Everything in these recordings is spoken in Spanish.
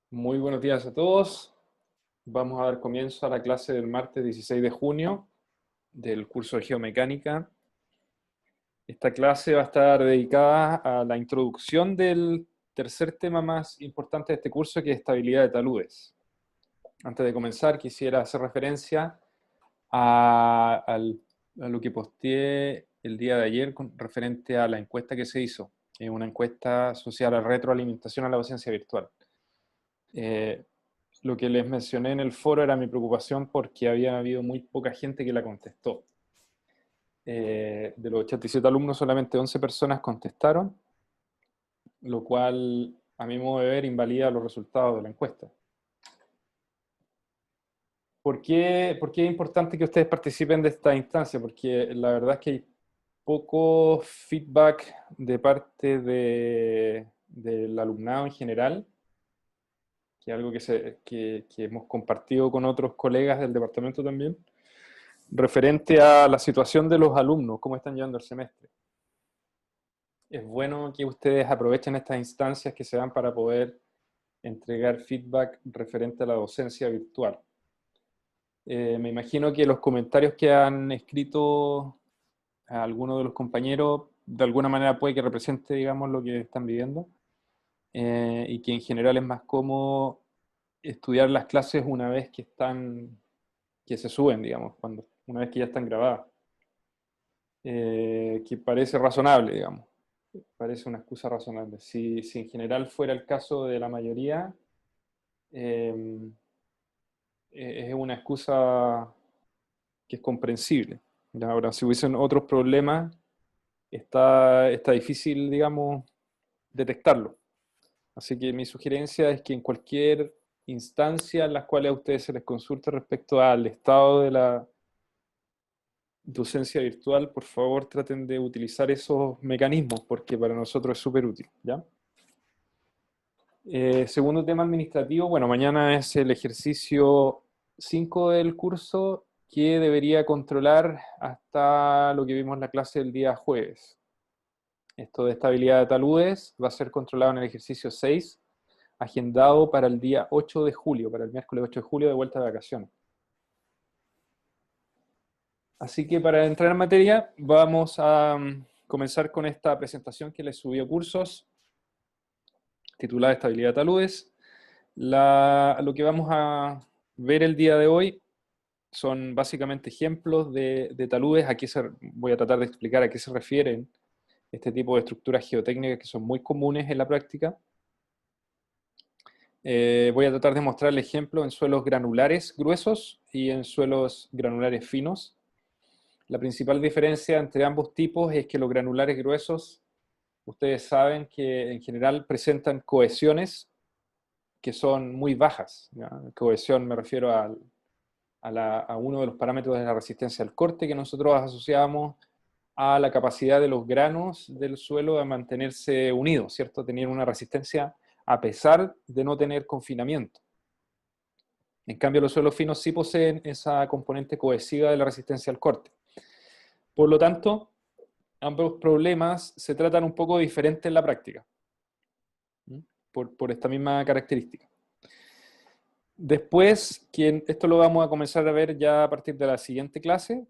Muy buenos días a todos. Vamos a dar comienzo a la clase del martes 16 de junio del curso de Geomecánica. Esta clase va a estar dedicada a la introducción del tercer tema más importante de este curso, que es estabilidad de taludes. Antes de comenzar, quisiera hacer referencia a lo que posteé el día de ayer referente a la encuesta que se hizo. Es una encuesta asociada a la retroalimentación a la docencia virtual. Eh, lo que les mencioné en el foro era mi preocupación porque había habido muy poca gente que la contestó. De los 87 alumnos, solamente 11 personas contestaron, lo cual, a mi modo de ver, invalida los resultados de la encuesta. ¿Por qué es importante que ustedes participen de esta instancia? Porque la verdad es que hay poco feedback de parte del alumnado en general, que es algo que hemos compartido con otros colegas del departamento también, referente a la situación de los alumnos, cómo están llevando el semestre. Es bueno que ustedes aprovechen estas instancias que se dan para poder entregar feedback referente a la docencia virtual. Me imagino que los comentarios que han escrito a algunos de los compañeros de alguna manera puede que represente, digamos, lo que están viviendo, y que en general es más cómodo estudiar las clases una vez que se suben, digamos, una vez que ya están grabadas. Que parece razonable, digamos. Parece una excusa razonable. Si en general fuera el caso de la mayoría, eh, es una excusa que es comprensible. Ahora, si hubiesen otros problemas, está difícil, digamos, detectarlo. Así que mi sugerencia es que en cualquier instancia en las cuales a ustedes se les consulte respecto al estado de la docencia virtual, por favor traten de utilizar esos mecanismos, porque para nosotros es súper útil, ¿ya? Segundo tema administrativo, bueno, mañana es el ejercicio 5 del curso, que debería controlar hasta lo que vimos en la clase del día jueves. Esto de estabilidad de taludes va a ser controlado en el ejercicio 6, agendado para el día 8 de julio, para el miércoles 8 de julio, de vuelta de vacaciones. Así que para entrar en materia, vamos a comenzar con esta presentación que les subí a cursos, titulada Estabilidad de taludes. Lo que vamos a ver el día de hoy son básicamente ejemplos de taludes. Voy a tratar de explicar a qué se refieren este tipo de estructuras geotécnicas que son muy comunes en la práctica. Voy a tratar de mostrar el ejemplo en suelos granulares gruesos y en suelos granulares finos. La principal diferencia entre ambos tipos es que los granulares gruesos, ustedes saben que en general presentan cohesiones que son muy bajas, ¿ya? Cohesión me refiero a uno de los parámetros de la resistencia al corte que nosotros asociamos a la capacidad de los granos del suelo de mantenerse unidos, ¿cierto? Tener una resistencia a pesar de no tener confinamiento. En cambio, los suelos finos sí poseen esa componente cohesiva de la resistencia al corte. Por lo tanto, ambos problemas se tratan un poco diferentes en la práctica, por esta misma característica. Después, esto lo vamos a comenzar a ver ya a partir de la siguiente clase,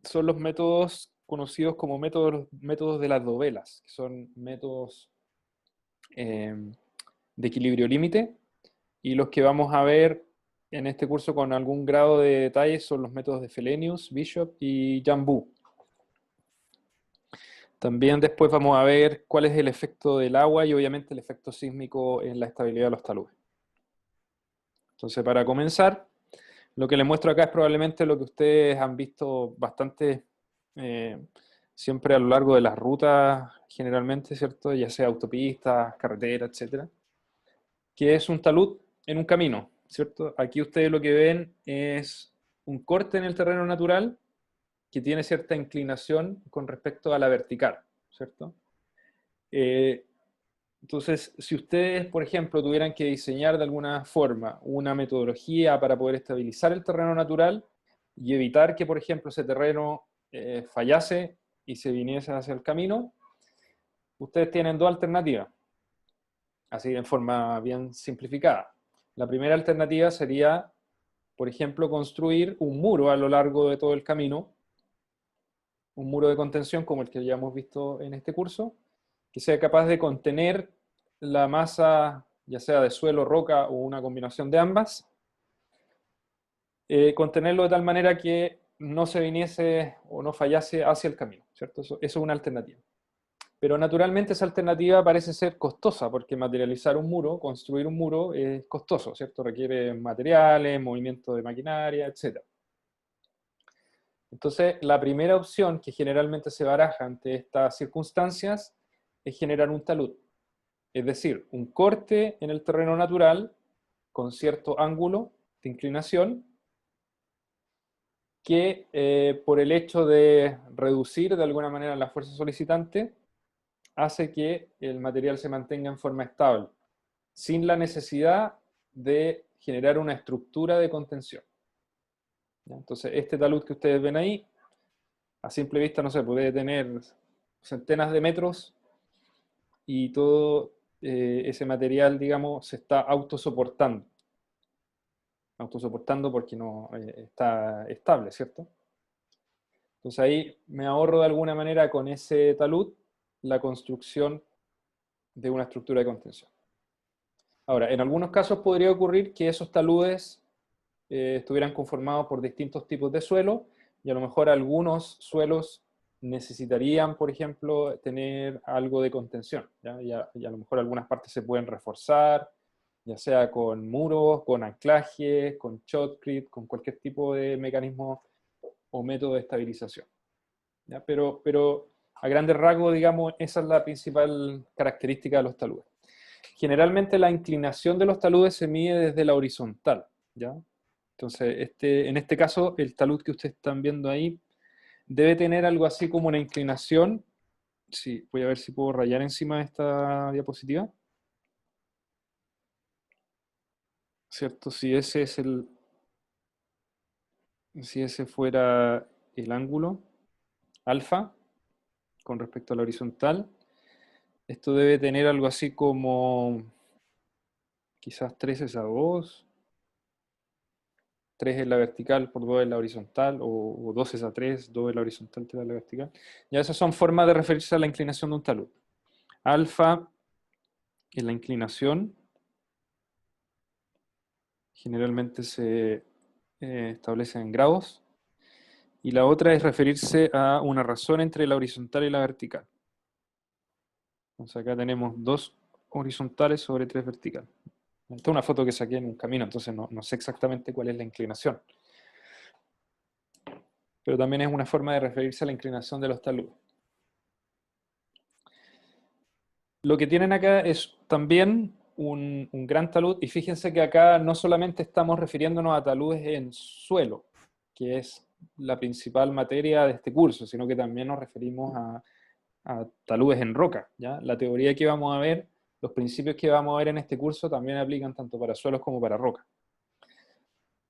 son los métodos conocidos como métodos de las dovelas, que son métodos de equilibrio límite, y los que vamos a ver en este curso con algún grado de detalle son los métodos de Fellenius, Bishop y Jambu. También después vamos a ver cuál es el efecto del agua y obviamente el efecto sísmico en la estabilidad de los taludes. Entonces, para comenzar, lo que les muestro acá es probablemente lo que ustedes han visto bastante siempre a lo largo de las rutas, generalmente, ¿cierto? Ya sea autopistas, carreteras, etcétera, que es un talud en un camino, ¿cierto? Aquí ustedes lo que ven es un corte en el terreno natural que tiene cierta inclinación con respecto a la vertical, ¿cierto? Eh, entonces, si ustedes, por ejemplo, tuvieran que diseñar de alguna forma una metodología para poder estabilizar el terreno natural y evitar que, por ejemplo, ese terreno fallase y se viniese hacia el camino, ustedes tienen dos alternativas. así en forma bien simplificada. La primera alternativa sería, por ejemplo, construir un muro a lo largo de todo el camino, un muro de contención como el que ya hemos visto en este curso, que sea capaz de contener la masa, ya sea de suelo, roca o una combinación de ambas, contenerlo de tal manera que no se viniese o no fallase hacia el camino, ¿cierto? Eso es una alternativa. Pero naturalmente esa alternativa parece ser costosa, porque materializar un muro, construir un muro, es costoso, ¿cierto? Requiere materiales, movimiento de maquinaria, etc. Entonces, la primera opción que generalmente se baraja ante estas circunstancias es generar un talud. Es decir, un corte en el terreno natural con cierto ángulo de inclinación que por el hecho de reducir de alguna manera la fuerza solicitante hace que el material se mantenga en forma estable, sin la necesidad de generar una estructura de contención. Entonces, este talud que ustedes ven ahí, a simple vista, no sé, puede tener centenas de metros y todo ese material, digamos, se está autosoportando. Autosoportando porque no está estable, ¿cierto? Entonces ahí me ahorro de alguna manera con ese talud la construcción de una estructura de contención. Ahora, en algunos casos podría ocurrir que esos taludes estuvieran conformados por distintos tipos de suelo y a lo mejor algunos suelos necesitarían, por ejemplo, tener algo de contención, ¿ya? Y a lo mejor algunas partes se pueden reforzar, ya sea con muros, con anclajes, con shotcrete, con cualquier tipo de mecanismo o método de estabilización, ¿ya? Pero a grandes rasgos, digamos, esa es la principal característica de los taludes. Generalmente la inclinación de los taludes se mide desde la horizontal, ¿ya? Entonces, en este caso, el talud que ustedes están viendo ahí debe tener algo así como una inclinación. Sí, voy a ver si puedo rayar encima de esta diapositiva. ¿Cierto? Si ese fuera el ángulo alfa con respecto a la horizontal, esto debe tener algo así como quizás 3 es a 2, 3 en la vertical por 2 en la horizontal, o 2 es a 3, 2 en la horizontal, 3 en la vertical. Ya esas son formas de referirse a la inclinación de un talud. Alfa es la inclinación, generalmente se establece en grados, y la otra es referirse a una razón entre la horizontal y la vertical. Entonces acá tenemos 2 horizontales sobre 3 verticales. Esta es una foto que saqué en un camino, entonces no sé exactamente cuál es la inclinación. Pero también es una forma de referirse a la inclinación de los taludes. Lo que tienen acá es también un gran talud, y fíjense que acá no solamente estamos refiriéndonos a taludes en suelo, que es la principal materia de este curso, sino que también nos referimos a taludes en roca, ¿ya? La teoría que vamos a ver, los principios que vamos a ver en este curso también aplican tanto para suelos como para roca.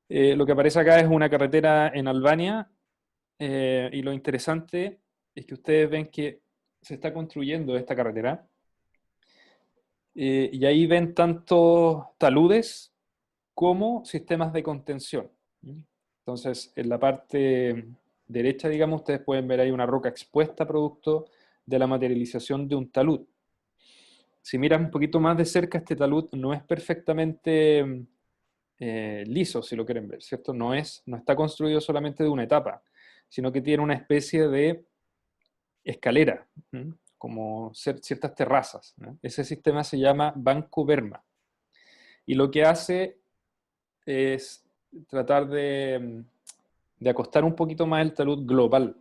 Lo que aparece acá es una carretera en Albania, y lo interesante es que ustedes ven que se está construyendo esta carretera, y ahí ven tanto taludes como sistemas de contención. Entonces, en la parte derecha, digamos, ustedes pueden ver ahí una roca expuesta producto de la materialización de un talud. Si miran un poquito más de cerca, este talud no es perfectamente liso, si lo quieren ver, ¿cierto? No está construido solamente de una etapa, sino que tiene una especie de escalera, como ciertas terrazas, ¿no? Ese sistema se llama Banco Berma. Y lo que hace es tratar de acostar un poquito más el talud global,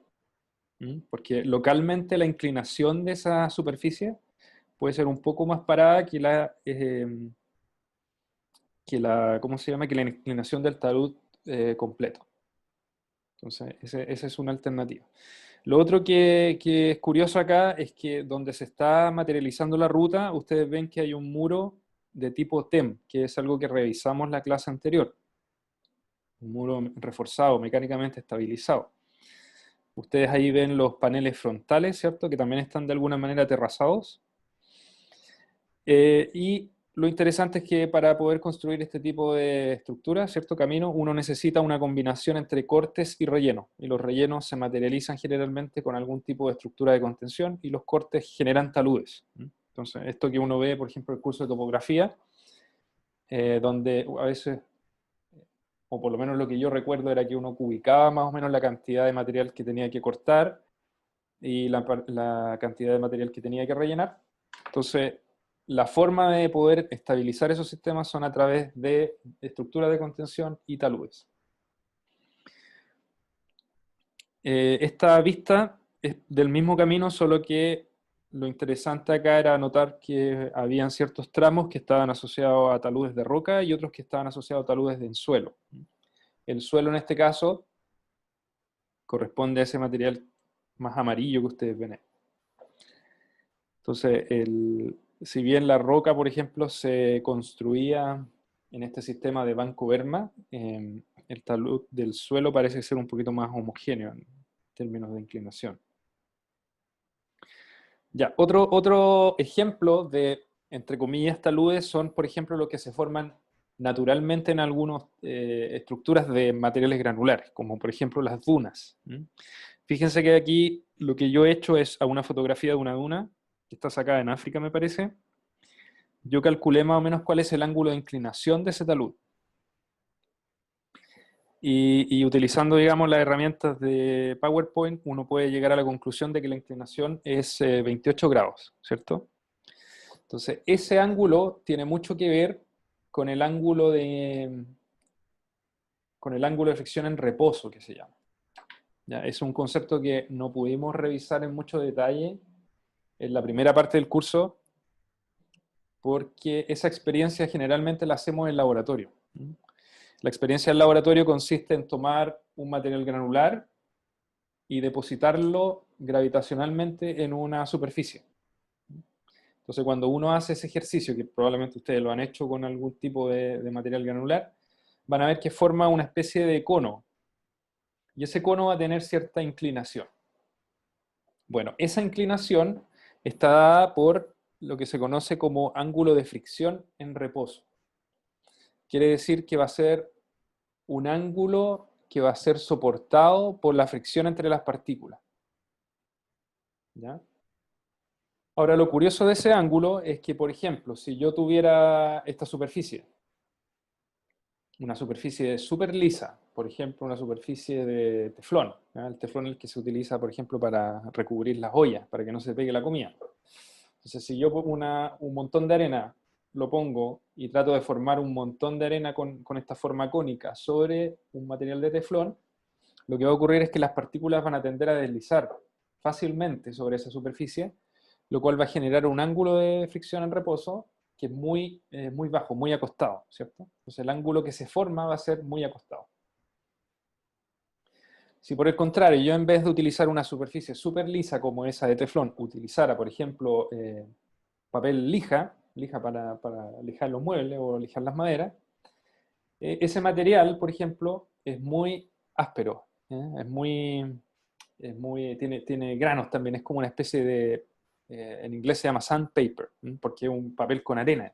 porque localmente la inclinación de esa superficie puede ser un poco más parada ¿cómo se llama? Que la inclinación del talud completo. Entonces, esa es una alternativa. Lo otro que es curioso acá es que donde se está materializando la ruta, ustedes ven que hay un muro de tipo TEM, que es algo que revisamos la clase anterior. Un muro reforzado, mecánicamente estabilizado. Ustedes ahí ven los paneles frontales, ¿cierto? Que también están de alguna manera aterrazados. Y lo interesante es que para poder construir este tipo de estructura, cierto camino, uno necesita una combinación entre cortes y relleno. Y los rellenos se materializan generalmente con algún tipo de estructura de contención y los cortes generan taludes. Entonces, esto que uno ve, por ejemplo, en el curso de topografía, donde a veces, o por lo menos lo que yo recuerdo, era que uno ubicaba más o menos la cantidad de material que tenía que cortar y la cantidad de material que tenía que rellenar. Entonces, la forma de poder estabilizar esos sistemas son a través de estructuras de contención y taludes. Esta vista es del mismo camino, solo que lo interesante acá era notar que habían ciertos tramos que estaban asociados a taludes de roca y otros que estaban asociados a taludes de suelo. El suelo en este caso corresponde a ese material más amarillo que ustedes ven ahí. Entonces, si bien la roca, por ejemplo, se construía en este sistema de Banco Verma, el talud del suelo parece ser un poquito más homogéneo en términos de inclinación. Ya, otro ejemplo de, entre comillas, taludes son, por ejemplo, los que se forman naturalmente en algunas estructuras de materiales granulares, como por ejemplo las dunas. Fíjense que aquí lo que yo he hecho es a una fotografía de una duna, que está sacada en África, me parece. Yo calculé más o menos cuál es el ángulo de inclinación de ese talud. Y utilizando, digamos, las herramientas de PowerPoint, uno puede llegar a la conclusión de que la inclinación es 28 grados, ¿cierto? Entonces, ese ángulo tiene mucho que ver con con el ángulo de fricción en reposo, que se llama. ¿Ya? Es un concepto que no pudimos revisar en mucho detalle en la primera parte del curso, porque esa experiencia generalmente la hacemos en laboratorio. La experiencia en laboratorio consiste en tomar un material granular y depositarlo gravitacionalmente en una superficie. Entonces, cuando uno hace ese ejercicio, que probablemente ustedes lo han hecho con algún tipo de material granular, van a ver que forma una especie de cono. Y ese cono va a tener cierta inclinación. Bueno, esa inclinación está dada por lo que se conoce como ángulo de fricción en reposo. Quiere decir que va a ser un ángulo que va a ser soportado por la fricción entre las partículas. ¿Ya? Ahora, lo curioso de ese ángulo es que, por ejemplo, si yo tuviera esta superficie, una superficie súper lisa, por ejemplo, una superficie de teflón, ¿ya? El teflón es el que se utiliza, por ejemplo, para recubrir las ollas, para que no se pegue la comida. Entonces, si yo pongo un montón de arena, lo pongo y trato de formar un montón de arena con esta forma cónica sobre un material de teflón, lo que va a ocurrir es que las partículas van a tender a deslizar fácilmente sobre esa superficie, lo cual va a generar un ángulo de fricción en reposo que es muy bajo, muy acostado, ¿cierto? Entonces el ángulo que se forma va a ser muy acostado. Si por el contrario yo en vez de utilizar una superficie súper lisa como esa de teflón, utilizara, por ejemplo, papel lija para lijar los muebles o lijar las maderas, ese material, por ejemplo, es muy áspero, tiene granos también, es como una especie de, en inglés se llama sandpaper, porque es un papel con arena.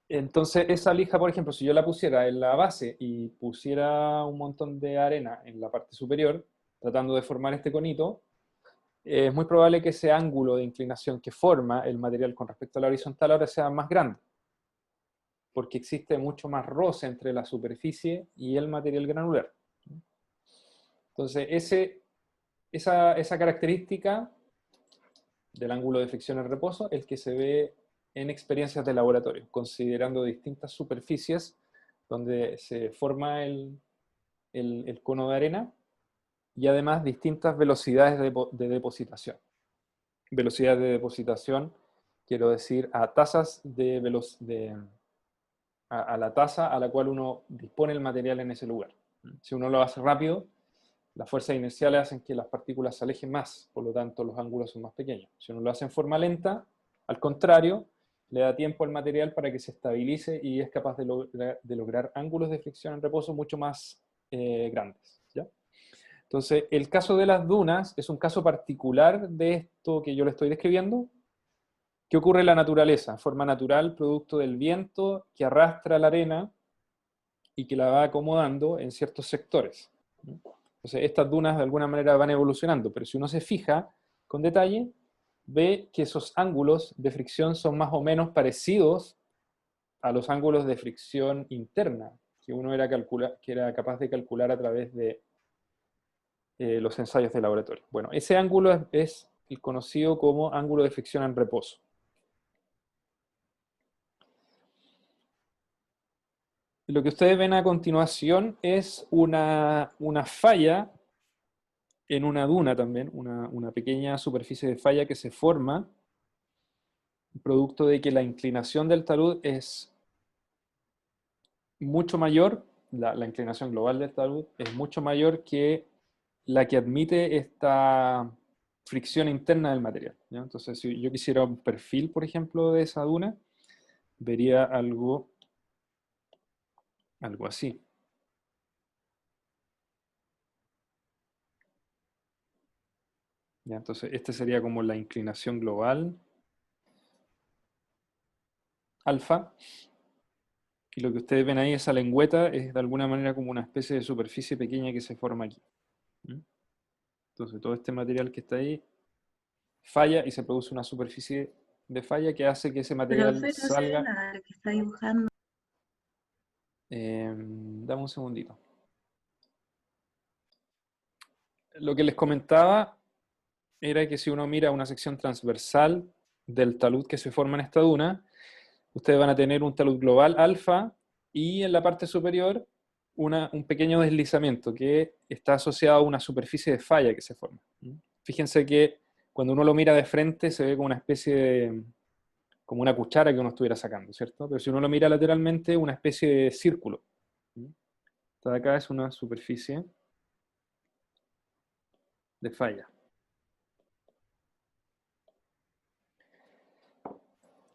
Entonces, esa lija, por ejemplo, si yo la pusiera en la base y pusiera un montón de arena en la parte superior, tratando de formar este conito, es muy probable que ese ángulo de inclinación que forma el material con respecto a la horizontal ahora sea más grande, porque existe mucho más roce entre la superficie y el material granular. Entonces, esa característica del ángulo de fricción en reposo es el que se ve en experiencias de laboratorio, considerando distintas superficies donde se forma el cono de arena y además distintas velocidades de depositación. Velocidades de depositación, quiero decir, a tasas a la tasa a la cual uno dispone el material en ese lugar. Si uno lo hace rápido, las fuerzas inerciales hacen que las partículas se alejen más, por lo tanto los ángulos son más pequeños. Si uno lo hace en forma lenta, al contrario, le da tiempo al material para que se estabilice y es capaz de lograr ángulos de fricción en reposo mucho más grandes. ¿Ya? Entonces, el caso de las dunas es un caso particular de esto que yo le estoy describiendo, ¿Qué ocurre en la naturaleza? En forma natural, producto del viento que arrastra la arena y que la va acomodando en ciertos sectores. Entonces, estas dunas de alguna manera van evolucionando, pero si uno se fija con detalle, ve que esos ángulos de fricción son más o menos parecidos a los ángulos de fricción interna que uno que era capaz de calcular a través de los ensayos de laboratorio. Bueno, ese ángulo es el conocido como ángulo de fricción en reposo. Lo que ustedes ven a continuación es una falla en una duna también, una pequeña superficie de falla que se forma producto de que la inclinación del talud es mucho mayor, la inclinación global del talud es mucho mayor que la que admite esta fricción interna del material, ¿ya? Entonces, si yo quisiera un perfil, por ejemplo, de esa duna, vería algo así. ¿Ya? Entonces, este sería como la inclinación global, alfa, y lo que ustedes ven ahí, esa lengüeta, es de alguna manera como una especie de superficie pequeña que se forma aquí. ¿Mm? Entonces, todo este material que está ahí falla y se produce una superficie de falla que hace que ese material Profe, no se ve salga. nada de lo que está dibujando. Dame un segundito. Lo que les comentaba era que si uno mira una sección transversal del talud que se forma en esta duna, ustedes van a tener un talud global alfa y en la parte superior un pequeño deslizamiento que está asociado a una superficie de falla que se forma. Fíjense que cuando uno lo mira de frente se ve como una especie de, como una cuchara que uno estuviera sacando, ¿cierto? Pero si uno lo mira lateralmente, una especie de círculo. Esta de acá es una superficie de falla.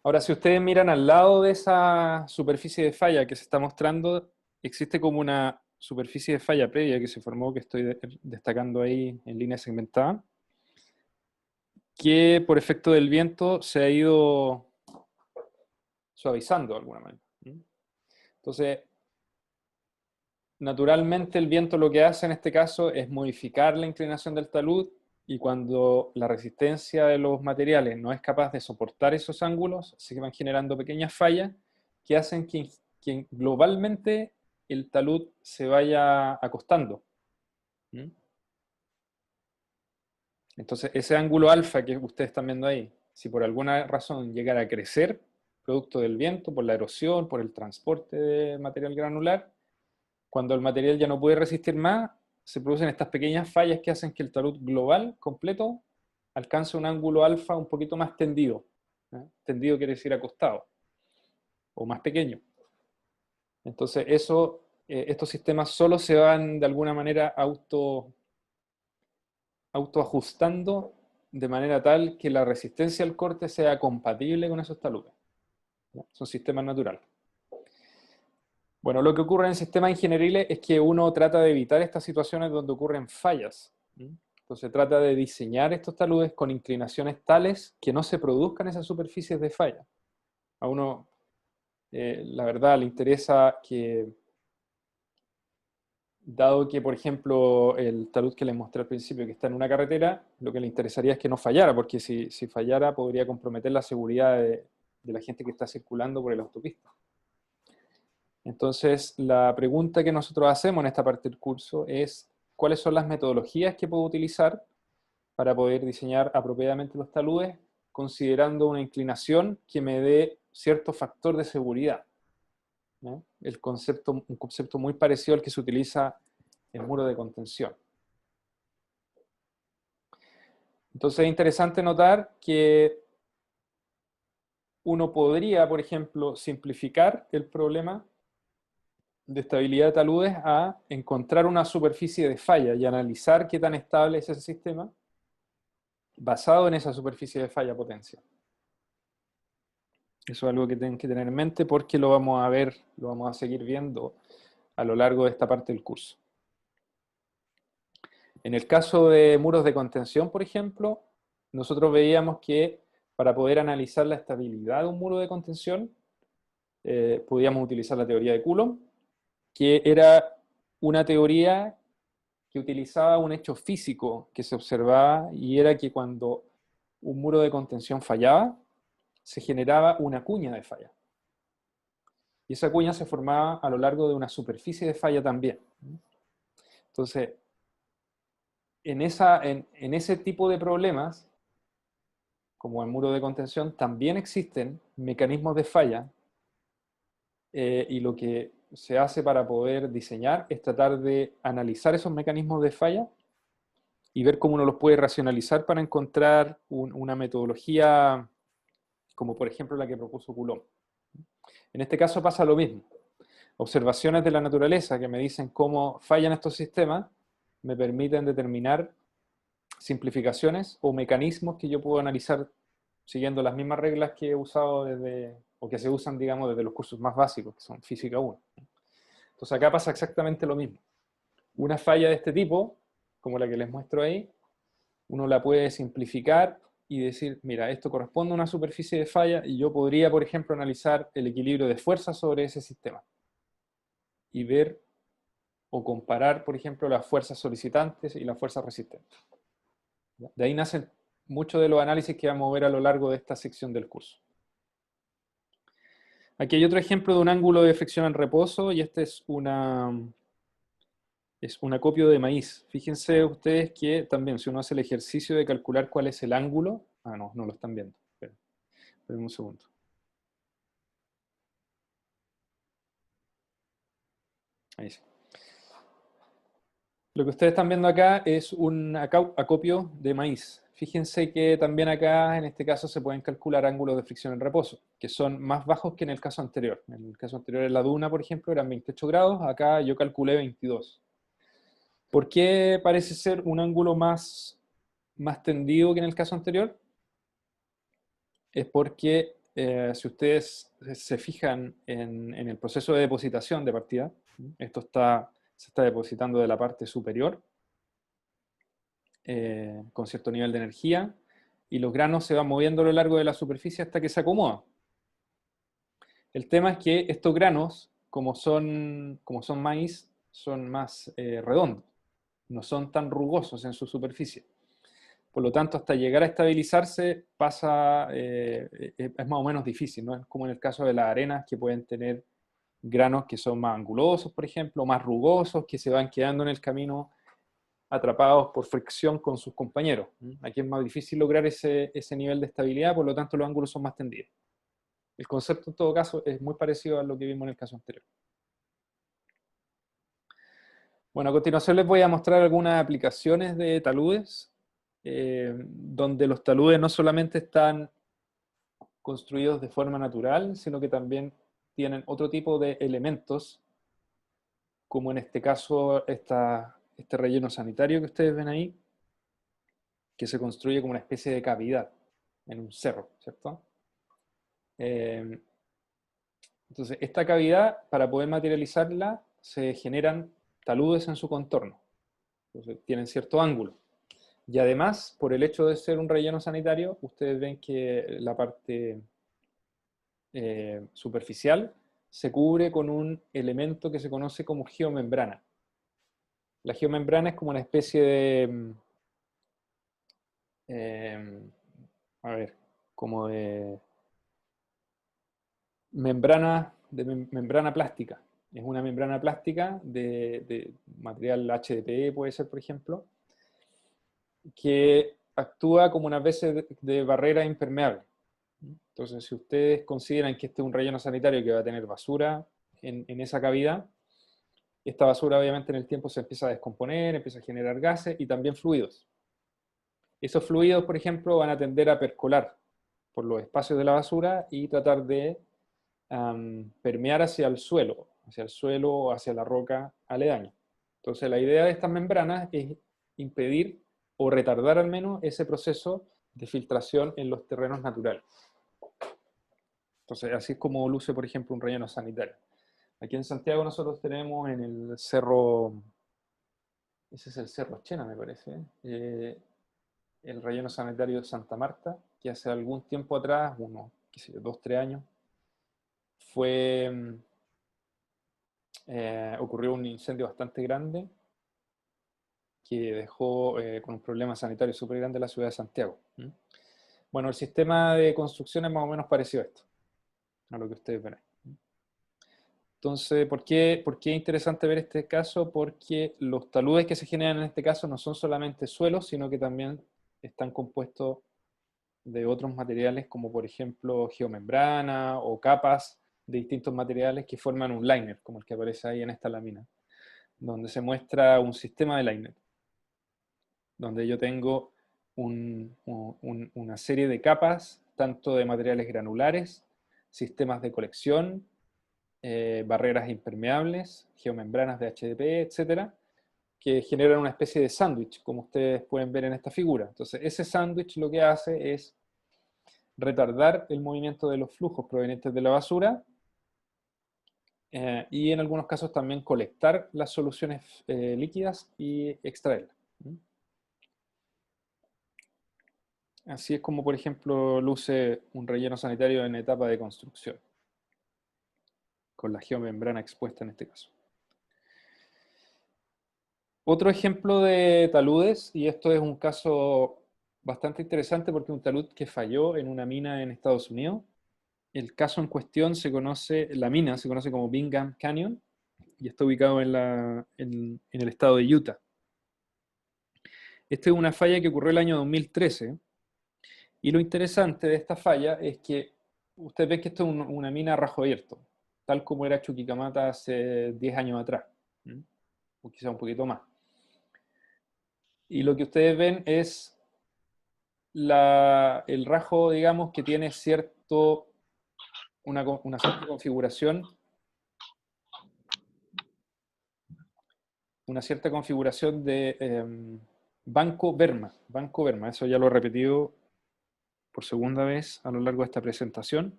Ahora, si ustedes miran al lado de esa superficie de falla que se está mostrando, existe como una superficie de falla previa que se formó, que estoy destacando ahí en línea segmentada, que por efecto del viento se ha ido suavizando de alguna manera. Entonces, naturalmente el viento lo que hace en este caso es modificar la inclinación del talud y cuando la resistencia de los materiales no es capaz de soportar esos ángulos, se van generando pequeñas fallas que hacen que globalmente el talud se vaya acostando. Entonces ese ángulo alfa que ustedes están viendo ahí, si por alguna razón llegara a crecer, producto del viento, por la erosión, por el transporte de material granular, cuando el material ya no puede resistir más, se producen estas pequeñas fallas que hacen que el talud global completo alcance un ángulo alfa un poquito más tendido. Tendido quiere decir acostado, o más pequeño. Entonces estos sistemas solo se van de alguna manera autoajustando de manera tal que la resistencia al corte sea compatible con esos taludes. Son sistemas naturales. Bueno, lo que ocurre en sistemas ingenieriles es que uno trata de evitar estas situaciones donde ocurren fallas. Entonces trata de diseñar estos taludes con inclinaciones tales que no se produzcan esas superficies de falla. A uno, la verdad, le interesa que, dado que, por ejemplo, el talud que les mostré al principio, que está en una carretera, lo que le interesaría es que no fallara, porque si fallara podría comprometer la seguridad de la gente que está circulando por el autopista. Entonces, la pregunta que nosotros hacemos en esta parte del curso es cuáles son las metodologías que puedo utilizar para poder diseñar apropiadamente los taludes, considerando una inclinación que me dé cierto factor de seguridad, ¿no? Un concepto muy parecido al que se utiliza en muro de contención. Entonces es interesante notar que uno podría, por ejemplo, simplificar el problema de estabilidad de taludes a encontrar una superficie de falla y analizar qué tan estable es ese sistema basado en esa superficie de falla potencial. Eso es algo que tienen que tener en mente porque lo vamos a ver, lo vamos a seguir viendo a lo largo de esta parte del curso. En el caso de muros de contención, por ejemplo, nosotros veíamos que para poder analizar la estabilidad de un muro de contención, podíamos utilizar la teoría de Coulomb, que era una teoría que utilizaba un hecho físico que se observaba, y era que cuando un muro de contención fallaba, se generaba una cuña de falla. Y esa cuña se formaba a lo largo de una superficie de falla también. Entonces, en ese tipo de problemas, como el muro de contención, también existen mecanismos de falla, y lo que se hace para poder diseñar es tratar de analizar esos mecanismos de falla y ver cómo uno los puede racionalizar para encontrar una metodología como por ejemplo la que propuso Coulomb. En este caso pasa lo mismo. Observaciones de la naturaleza que me dicen cómo fallan estos sistemas me permiten determinar simplificaciones o mecanismos que yo puedo analizar siguiendo las mismas reglas que he usado o que se usan, digamos, desde los cursos más básicos, que son Física 1. Entonces acá pasa exactamente lo mismo. Una falla de este tipo, como la que les muestro ahí, uno la puede simplificar y decir, mira, esto corresponde a una superficie de falla y yo podría, por ejemplo, analizar el equilibrio de fuerzas sobre ese sistema y ver o comparar, por ejemplo, las fuerzas solicitantes y las fuerzas resistentes. De ahí nacen muchos de los análisis que vamos a ver a lo largo de esta sección del curso. Aquí hay otro ejemplo de un ángulo de fricción en reposo, y este es un acopio de maíz. Fíjense ustedes que también, si uno hace el ejercicio de calcular cuál es el ángulo, no lo están viendo. Esperen un segundo. Ahí sí. Lo que ustedes están viendo acá es un acopio de maíz. Fíjense que también acá, en este caso, se pueden calcular ángulos de fricción en reposo, que son más bajos que en el caso anterior. En el caso anterior, en la duna, por ejemplo, eran 28 grados, acá yo calculé 22. ¿Por qué parece ser un ángulo más tendido que en el caso anterior? Es porque si ustedes se fijan en el proceso de depositación de partida, esto se está depositando de la parte superior, con cierto nivel de energía, y los granos se van moviendo a lo largo de la superficie hasta que se acomodan. El tema es que estos granos, como son maíz, son más redondos, no son tan rugosos en su superficie. Por lo tanto, hasta llegar a estabilizarse es más o menos difícil, no es como en el caso de las arenas, que pueden tener granos que son más angulosos, por ejemplo, más rugosos, que se van quedando en el camino atrapados por fricción con sus compañeros. Aquí es más difícil lograr ese nivel de estabilidad, por lo tanto los ángulos son más tendidos. El concepto en todo caso es muy parecido a lo que vimos en el caso anterior. Bueno, a continuación les voy a mostrar algunas aplicaciones de taludes, donde los taludes no solamente están construidos de forma natural, sino que también tienen otro tipo de elementos, como en este caso este relleno sanitario que ustedes ven ahí, que se construye como una especie de cavidad en un cerro, ¿cierto? Eh, entonces, esta cavidad, para poder materializarla, se generan taludes en su contorno. Entonces, tienen cierto ángulo. Y además, por el hecho de ser un relleno sanitario, ustedes ven que la parte superficial se cubre con un elemento que se conoce como geomembrana. La geomembrana es como una especie de, eh, a ver, como de membrana plástica. Es una membrana plástica de material HDPE, puede ser, por ejemplo, que actúa como una especie de barrera impermeable. Entonces, si ustedes consideran que este es un relleno sanitario que va a tener basura en esa cavidad, esta basura obviamente en el tiempo se empieza a descomponer, empieza a generar gases y también fluidos. Esos fluidos, por ejemplo, van a tender a percolar por los espacios de la basura y tratar de permear hacia el suelo o hacia la roca aledaña. Entonces la idea de estas membranas es impedir o retardar al menos ese proceso de filtración en los terrenos naturales. Entonces así es como luce, por ejemplo, un relleno sanitario. Aquí en Santiago nosotros tenemos en el cerro, ese es el Cerro Chena, me parece, el relleno sanitario de Santa Marta, que hace algún tiempo atrás, unos, qué sé yo, 2, 3 años, ocurrió un incendio bastante grande que dejó con un problema sanitario súper grande la ciudad de Santiago. Bueno, el sistema de construcción es más o menos parecido a esto, a lo que ustedes ven ahí. Entonces, ¿por qué es interesante ver este caso? Porque los taludes que se generan en este caso no son solamente suelos, sino que también están compuestos de otros materiales como por ejemplo geomembrana o capas de distintos materiales que forman un liner, como el que aparece ahí en esta lámina, donde se muestra un sistema de liner, donde yo tengo una serie de capas, tanto de materiales granulares, sistemas de colección, barreras impermeables, geomembranas de HDPE, etcétera, que generan una especie de sándwich, como ustedes pueden ver en esta figura. Entonces, ese sándwich lo que hace es retardar el movimiento de los flujos provenientes de la basura y en algunos casos también colectar las soluciones líquidas y extraerlas. Así es como, por ejemplo, luce un relleno sanitario en etapa de construcción, con la geomembrana expuesta en este caso. Otro ejemplo de taludes, y esto es un caso bastante interesante porque es un talud que falló en una mina en Estados Unidos. El caso en cuestión la mina se conoce como Bingham Canyon y está ubicado en el estado de Utah. Esta es una falla que ocurrió el año 2013 y lo interesante de esta falla es que ustedes ven que esto es una mina a rajo abierto, tal como era Chuquicamata hace 10 años atrás, o quizá un poquito más. Y lo que ustedes ven es el rajo, digamos, que tiene una cierta configuración, de Banco Verma. Banco Verma, eso ya lo he repetido por segunda vez a lo largo de esta presentación.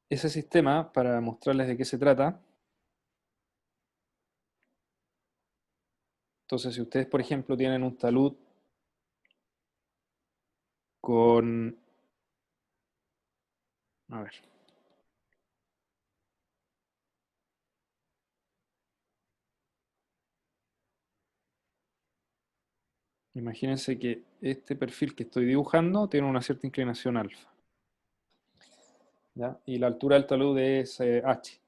Ese sistema, para mostrarles de qué se trata, entonces si ustedes, por ejemplo, tienen un talud con... A ver. Imagínense que este perfil que estoy dibujando tiene una cierta inclinación alfa, ¿ya? Y la altura del talud es h.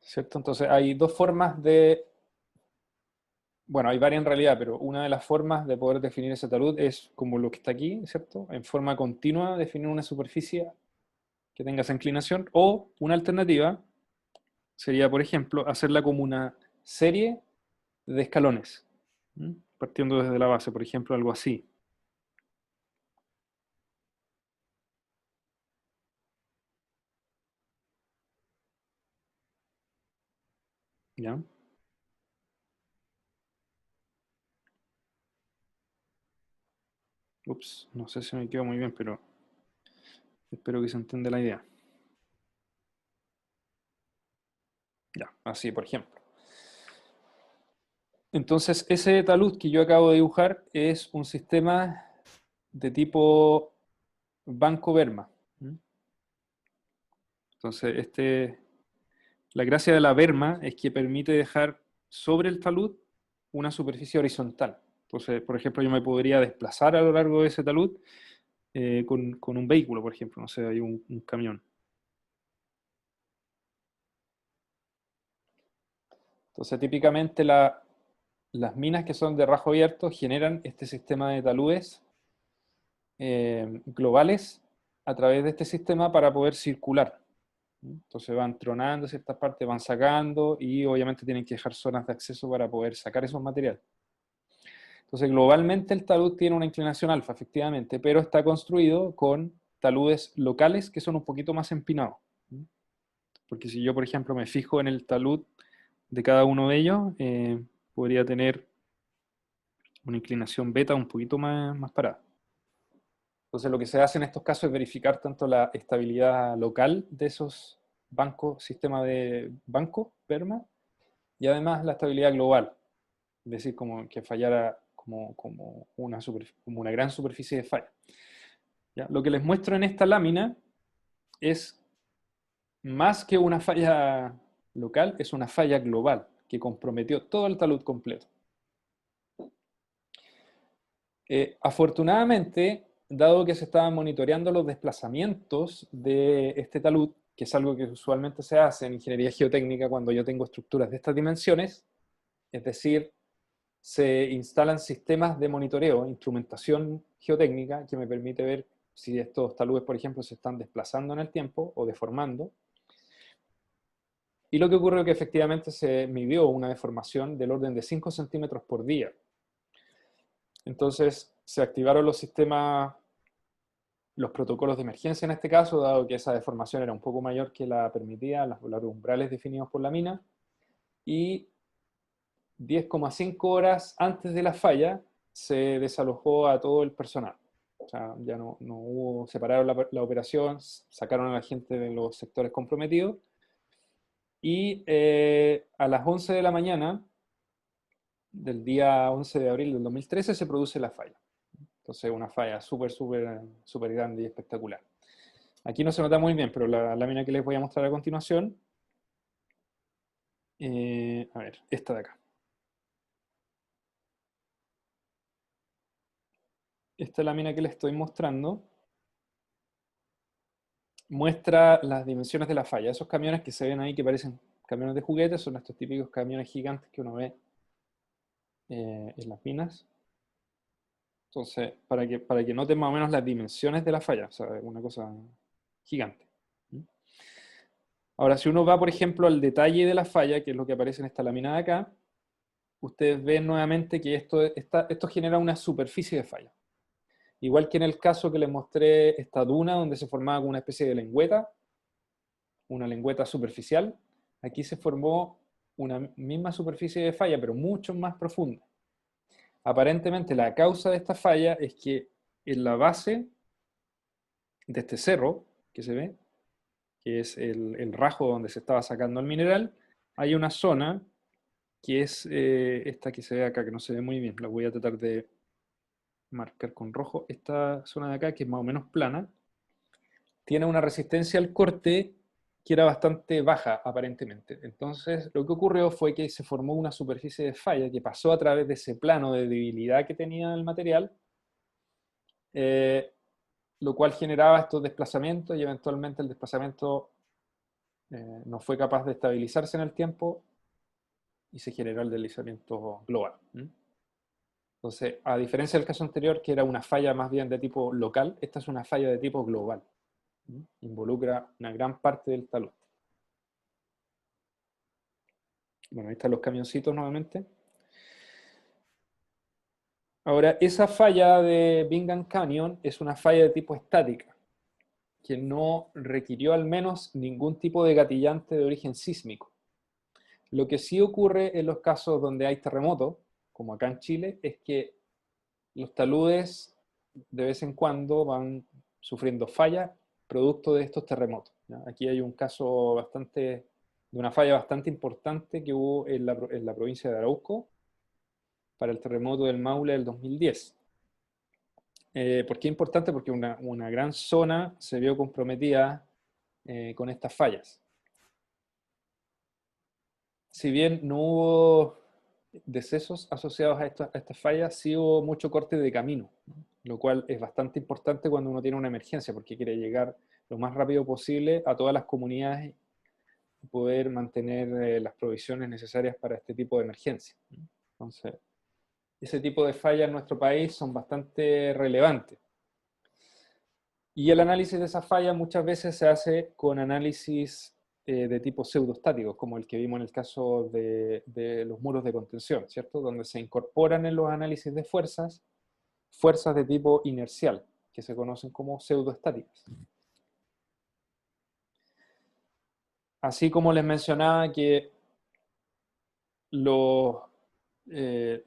¿Cierto? Entonces hay dos formas bueno, hay varias en realidad, pero una de las formas de poder definir ese talud es como lo que está aquí, ¿cierto? En forma continua definir una superficie que tenga esa inclinación, o una alternativa sería, por ejemplo, hacerla como una serie de escalones, partiendo desde la base, por ejemplo, algo así. ¿Ya? Ups, no sé si me quedó muy bien, pero espero que se entienda la idea. Ya, así, por ejemplo. Entonces, ese talud que yo acabo de dibujar es un sistema de tipo Banco Verma. Entonces, la gracia de la berma es que permite dejar sobre el talud una superficie horizontal. Entonces, por ejemplo, yo me podría desplazar a lo largo de ese talud con un vehículo, por ejemplo, no sé, hay un camión. Entonces, típicamente las minas que son de rajo abierto generan este sistema de taludes globales a través de este sistema para poder circular. Entonces van tronando ciertas partes, van sacando y obviamente tienen que dejar zonas de acceso para poder sacar esos materiales. Entonces globalmente el talud tiene una inclinación alfa, efectivamente, pero está construido con taludes locales que son un poquito más empinados. Porque si yo, por ejemplo, me fijo en el talud de cada uno de ellos, podría tener una inclinación beta un poquito más parada. Entonces lo que se hace en estos casos es verificar tanto la estabilidad local de esos bancos, sistema de banco, PERMA, y además la estabilidad global, es decir, como que fallara como una gran superficie de falla. ¿Ya? Lo que les muestro en esta lámina es más que una falla local, es una falla global que comprometió todo el talud completo. Afortunadamente, dado que se estaban monitoreando los desplazamientos de este talud, que es algo que usualmente se hace en ingeniería geotécnica cuando yo tengo estructuras de estas dimensiones, es decir, se instalan sistemas de monitoreo, instrumentación geotécnica, que me permite ver si estos taludes, por ejemplo, se están desplazando en el tiempo o deformando. Y lo que ocurrió es que efectivamente se midió una deformación del orden de 5 centímetros por día. Entonces se activaron los sistemas, los protocolos de emergencia en este caso, dado que esa deformación era un poco mayor que la permitida, los umbrales definidos por la mina, y 10,5 horas antes de la falla se desalojó a todo el personal. O sea, ya no hubo, separaron la operación, sacaron a la gente de los sectores comprometidos, y a las 11 de la mañana del día 11 de abril del 2013 se produce la falla. Entonces una falla súper grande y espectacular. Aquí no se nota muy bien, pero la lámina que les voy a mostrar a continuación, a ver, esta de acá. Esta lámina que les estoy mostrando muestra las dimensiones de la falla. Esos camiones que se ven ahí que parecen camiones de juguetes son estos típicos camiones gigantes que uno ve en las minas. Entonces, para que noten más o menos las dimensiones de la falla, o sea, una cosa gigante. Ahora, si uno va, por ejemplo, al detalle de la falla, que es lo que aparece en esta lámina de acá, ustedes ven nuevamente que esto genera una superficie de falla. Igual que en el caso que les mostré esta duna donde se formaba como una especie de lengüeta, una lengüeta superficial, aquí se formó una misma superficie de falla, pero mucho más profunda. Aparentemente la causa de esta falla es que en la base de este cerro que se ve, que es el rajo donde se estaba sacando el mineral, hay una zona que es esta que se ve acá, que no se ve muy bien, la voy a tratar de marcar con rojo. Esta zona de acá, que es más o menos plana, tiene una resistencia al corte que era bastante baja aparentemente. Entonces lo que ocurrió fue que se formó una superficie de falla que pasó a través de ese plano de debilidad que tenía el material, eh, lo cual generaba estos desplazamientos y eventualmente el desplazamiento no fue capaz de estabilizarse en el tiempo y se generó el deslizamiento global. Entonces, a diferencia del caso anterior, que era una falla más bien de tipo local, esta es una falla de tipo global. Involucra una gran parte del talud. Bueno, ahí están los camioncitos nuevamente. Ahora, esa falla de Bingham Canyon es una falla de tipo estática, que no requirió al menos ningún tipo de gatillante de origen sísmico. Lo que sí ocurre en los casos donde hay terremotos, como acá en Chile, es que los taludes de vez en cuando van sufriendo fallas producto de estos terremotos. ¿Ya? Aquí hay un caso de una falla bastante importante que hubo en la provincia de Arauco para el terremoto del Maule del 2010. ¿Por qué es importante? Porque una gran zona se vio comprometida con estas fallas. Si bien no hubo decesos asociados a estas fallas, sí hubo mucho corte de camino, lo cual es bastante importante cuando uno tiene una emergencia, porque quiere llegar lo más rápido posible a todas las comunidades y poder mantener las provisiones necesarias para este tipo de emergencia. Entonces, ese tipo de fallas en nuestro país son bastante relevantes. Y el análisis de esas fallas muchas veces se hace con análisis de tipo pseudostáticos, como el que vimos en el caso de los muros de contención, ¿cierto? Donde se incorporan en los análisis de fuerzas de tipo inercial, que se conocen como pseudoestáticas. Así como les mencionaba que toda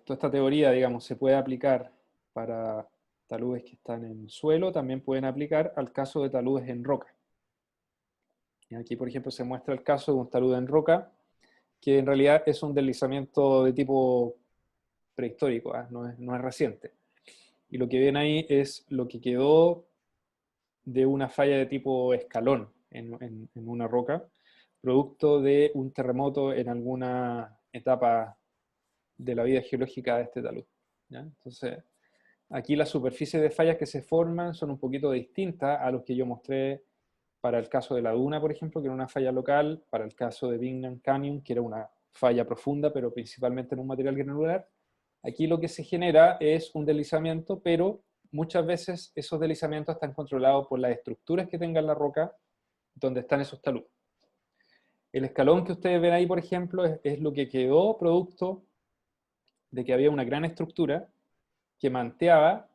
esta teoría, digamos, se puede aplicar para taludes que están en suelo, también pueden aplicar al caso de taludes en roca. Y aquí, por ejemplo, se muestra el caso de un talud en roca, que en realidad es un deslizamiento de tipo prehistórico, no es reciente. Y lo que ven ahí es lo que quedó de una falla de tipo escalón en una roca, producto de un terremoto en alguna etapa de la vida geológica de este talud, ¿ya? Entonces, aquí las superficies de fallas que se forman son un poquito distintas a los que yo mostré para el caso de la duna, por ejemplo, que era una falla local, para el caso de Bingham Canyon, que era una falla profunda, pero principalmente en un material granular. Aquí lo que se genera es un deslizamiento, pero muchas veces esos deslizamientos están controlados por las estructuras que tenga la roca donde están esos taludes. El escalón que ustedes ven ahí, por ejemplo, es lo que quedó producto de que había una gran estructura que manteaba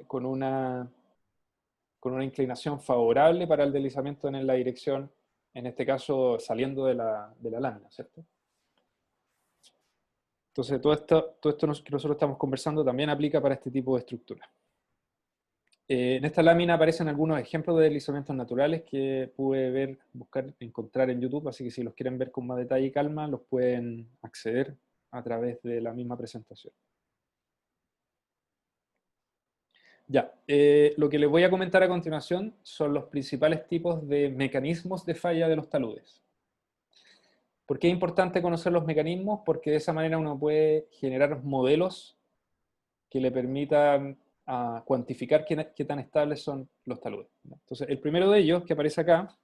con una inclinación favorable para el deslizamiento en la dirección, en este caso saliendo de la lámina, ¿cierto? Entonces todo esto que nosotros estamos conversando también aplica para este tipo de estructura. En esta lámina aparecen algunos ejemplos de deslizamientos naturales que pude ver, buscar, encontrar en YouTube, así que si los quieren ver con más detalle y calma, los pueden acceder a través de la misma presentación. Ya, lo que les voy a comentar a continuación son los principales tipos de mecanismos de falla de los taludes. ¿Por qué es importante conocer los mecanismos? Porque de esa manera uno puede generar modelos que le permitan cuantificar qué tan estables son los taludes. Entonces, el primero de ellos, que aparece acá,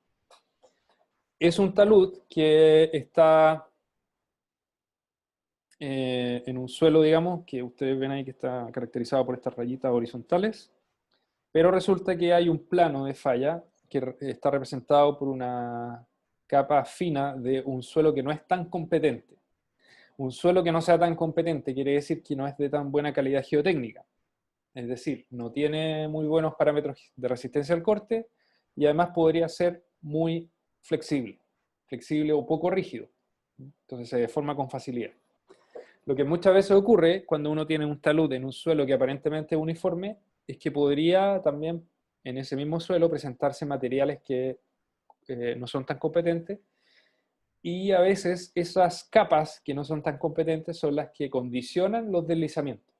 es un talud que está en un suelo, digamos, que ustedes ven ahí que está caracterizado por estas rayitas horizontales, pero resulta que hay un plano de falla que está representado por una capa fina de un suelo que no es tan competente. Un suelo que no sea tan competente quiere decir que no es de tan buena calidad geotécnica. Es decir, no tiene muy buenos parámetros de resistencia al corte y además podría ser muy flexible, flexible o poco rígido. Entonces se deforma con facilidad. Lo que muchas veces ocurre cuando uno tiene un talud en un suelo que aparentemente es uniforme es que podría también en ese mismo suelo presentarse materiales que no son tan competentes y a veces esas capas que no son tan competentes son las que condicionan los deslizamientos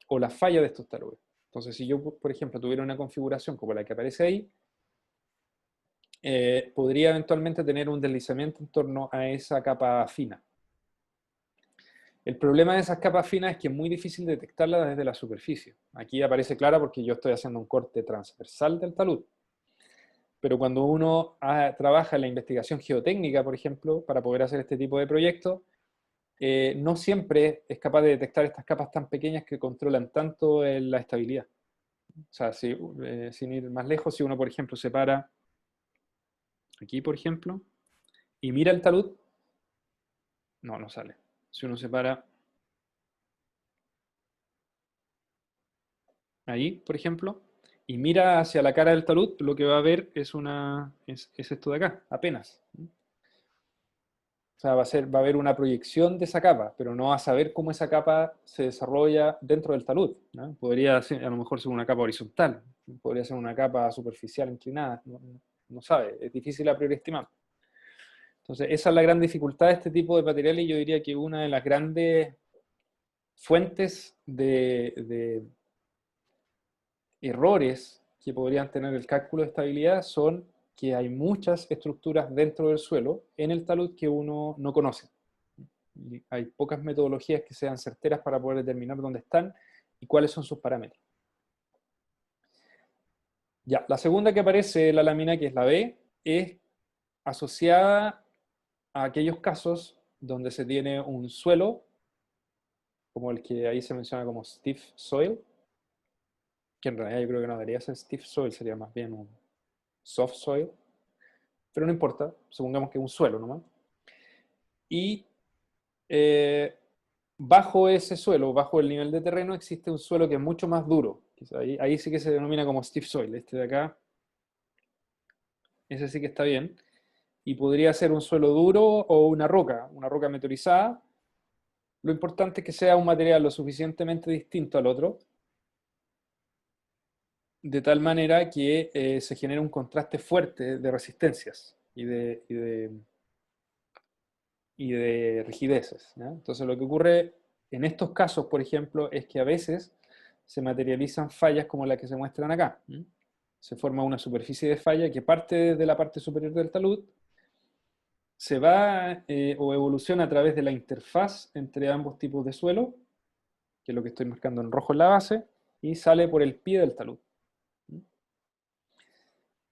o la falla de estos taludes. Entonces, si yo, por ejemplo, tuviera una configuración como la que aparece ahí, podría eventualmente tener un deslizamiento en torno a esa capa fina. El problema de esas capas finas es que es muy difícil detectarla desde la superficie. Aquí aparece clara porque yo estoy haciendo un corte transversal del talud. Pero cuando uno trabaja en la investigación geotécnica, por ejemplo, para poder hacer este tipo de proyectos, no siempre es capaz de detectar estas capas tan pequeñas que controlan tanto la estabilidad. O sea, sin ir más lejos, si uno, por ejemplo, se para aquí, por ejemplo, y mira el talud, no sale. Si uno se para ahí, por ejemplo, y mira hacia la cara del talud, lo que va a ver es esto de acá, apenas. O sea, va a haber una proyección de esa capa, pero no va a saber cómo esa capa se desarrolla dentro del talud, ¿no? Podría ser, a lo mejor ser una capa horizontal, podría ser una capa superficial inclinada, no sabe, es difícil a priori estimar. Entonces, esa es la gran dificultad de este tipo de materiales y yo diría que una de las grandes fuentes de errores que podrían tener el cálculo de estabilidad son que hay muchas estructuras dentro del suelo en el talud que uno no conoce. Y hay pocas metodologías que sean certeras para poder determinar dónde están y cuáles son sus parámetros. Ya, la segunda que aparece en la lámina, que es la B, es asociada a aquellos casos donde se tiene un suelo, como el que ahí se menciona como stiff soil, que en realidad yo creo que no debería ser stiff soil, sería más bien un soft soil, pero no importa, supongamos que es un suelo nomás. Y bajo ese suelo, bajo el nivel de terreno, existe un suelo que es mucho más duro. Ahí sí que se denomina como stiff soil. Este de acá, ese sí que está bien. Y podría ser un suelo duro o una roca meteorizada. Lo importante es que sea un material lo suficientemente distinto al otro, de tal manera que se genere un contraste fuerte de resistencias y de y de rigideces, ¿ya? Entonces lo que ocurre en estos casos, por ejemplo, es que a veces se materializan fallas como las que se muestran acá. Se forma una superficie de falla que parte de la parte superior del talud, se va o evoluciona a través de la interfaz entre ambos tipos de suelo, que es lo que estoy marcando en rojo en la base, y sale por el pie del talud.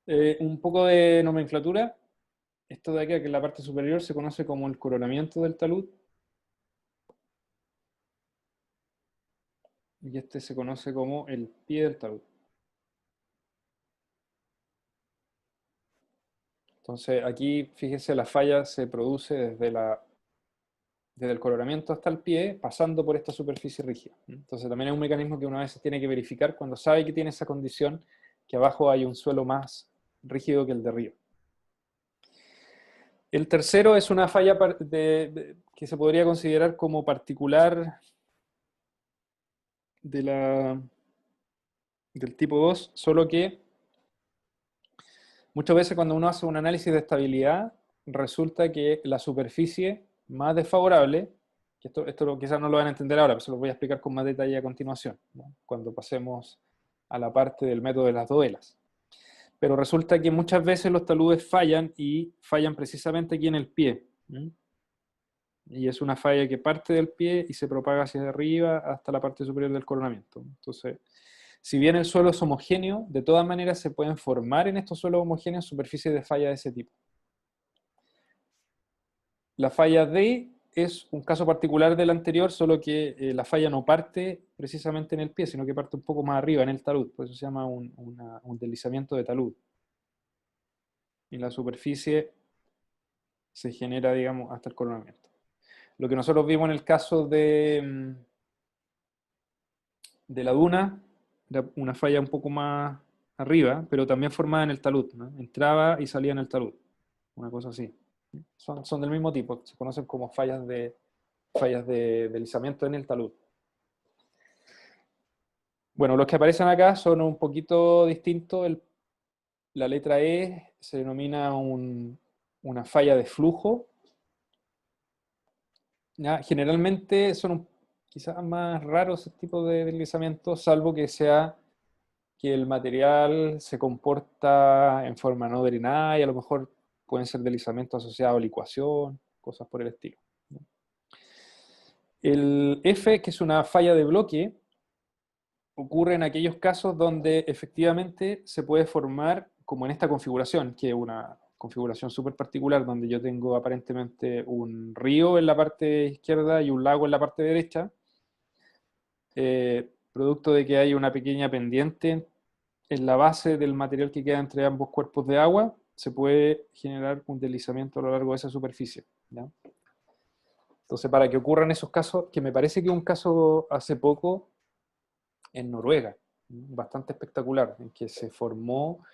Un poco de nomenclatura. Esto de aquí, que en la parte superior se conoce como el coronamiento del talud, y este se conoce como el pie del talud. Entonces aquí, fíjese, la falla se produce desde el coronamiento hasta el pie, pasando por esta superficie rígida. Entonces también es un mecanismo que una vez tiene que verificar cuando sabe que tiene esa condición, que abajo hay un suelo más rígido que el de arriba. El tercero es una falla que se podría considerar como particular del tipo 2, solo que muchas veces cuando uno hace un análisis de estabilidad, resulta que la superficie más desfavorable, que esto quizás no lo van a entender ahora, pero se lo voy a explicar con más detalle a continuación, ¿no? Cuando pasemos a la parte del método de las dovelas. Pero resulta que muchas veces los taludes fallan y fallan precisamente aquí en el pie. Y es una falla que parte del pie y se propaga hacia arriba hasta la parte superior del coronamiento. Entonces, si bien el suelo es homogéneo, de todas maneras se pueden formar en estos suelos homogéneos superficies de falla de ese tipo. La falla D es un caso particular del anterior, solo que la falla no parte precisamente en el pie, sino que parte un poco más arriba, en el talud. Por eso se llama un deslizamiento de talud. Y la superficie se genera, digamos, hasta el coronamiento. Lo que nosotros vimos en el caso de la duna, era una falla un poco más arriba, pero también formada en el talud, ¿no? Entraba y salía en el talud, una cosa así. Son del mismo tipo, se conocen como fallas de deslizamiento en el talud. Bueno, los que aparecen acá son un poquito distintos. La letra E se denomina una falla de flujo. ¿Ya? Generalmente son quizás más raros ese tipo de deslizamientos, salvo que sea que el material se comporta en forma no drenada y a lo mejor pueden ser deslizamientos asociados a licuación, cosas por el estilo. El F, que es una falla de bloque, ocurre en aquellos casos donde efectivamente se puede formar, como en esta configuración, que es una configuración súper particular, donde yo tengo aparentemente un río en la parte izquierda y un lago en la parte derecha, producto de que hay una pequeña pendiente en la base del material que queda entre ambos cuerpos de agua, se puede generar un deslizamiento a lo largo de esa superficie, ¿ya? Entonces, para que ocurran esos casos, que me parece que un caso hace poco en Noruega, bastante espectacular, en que se formó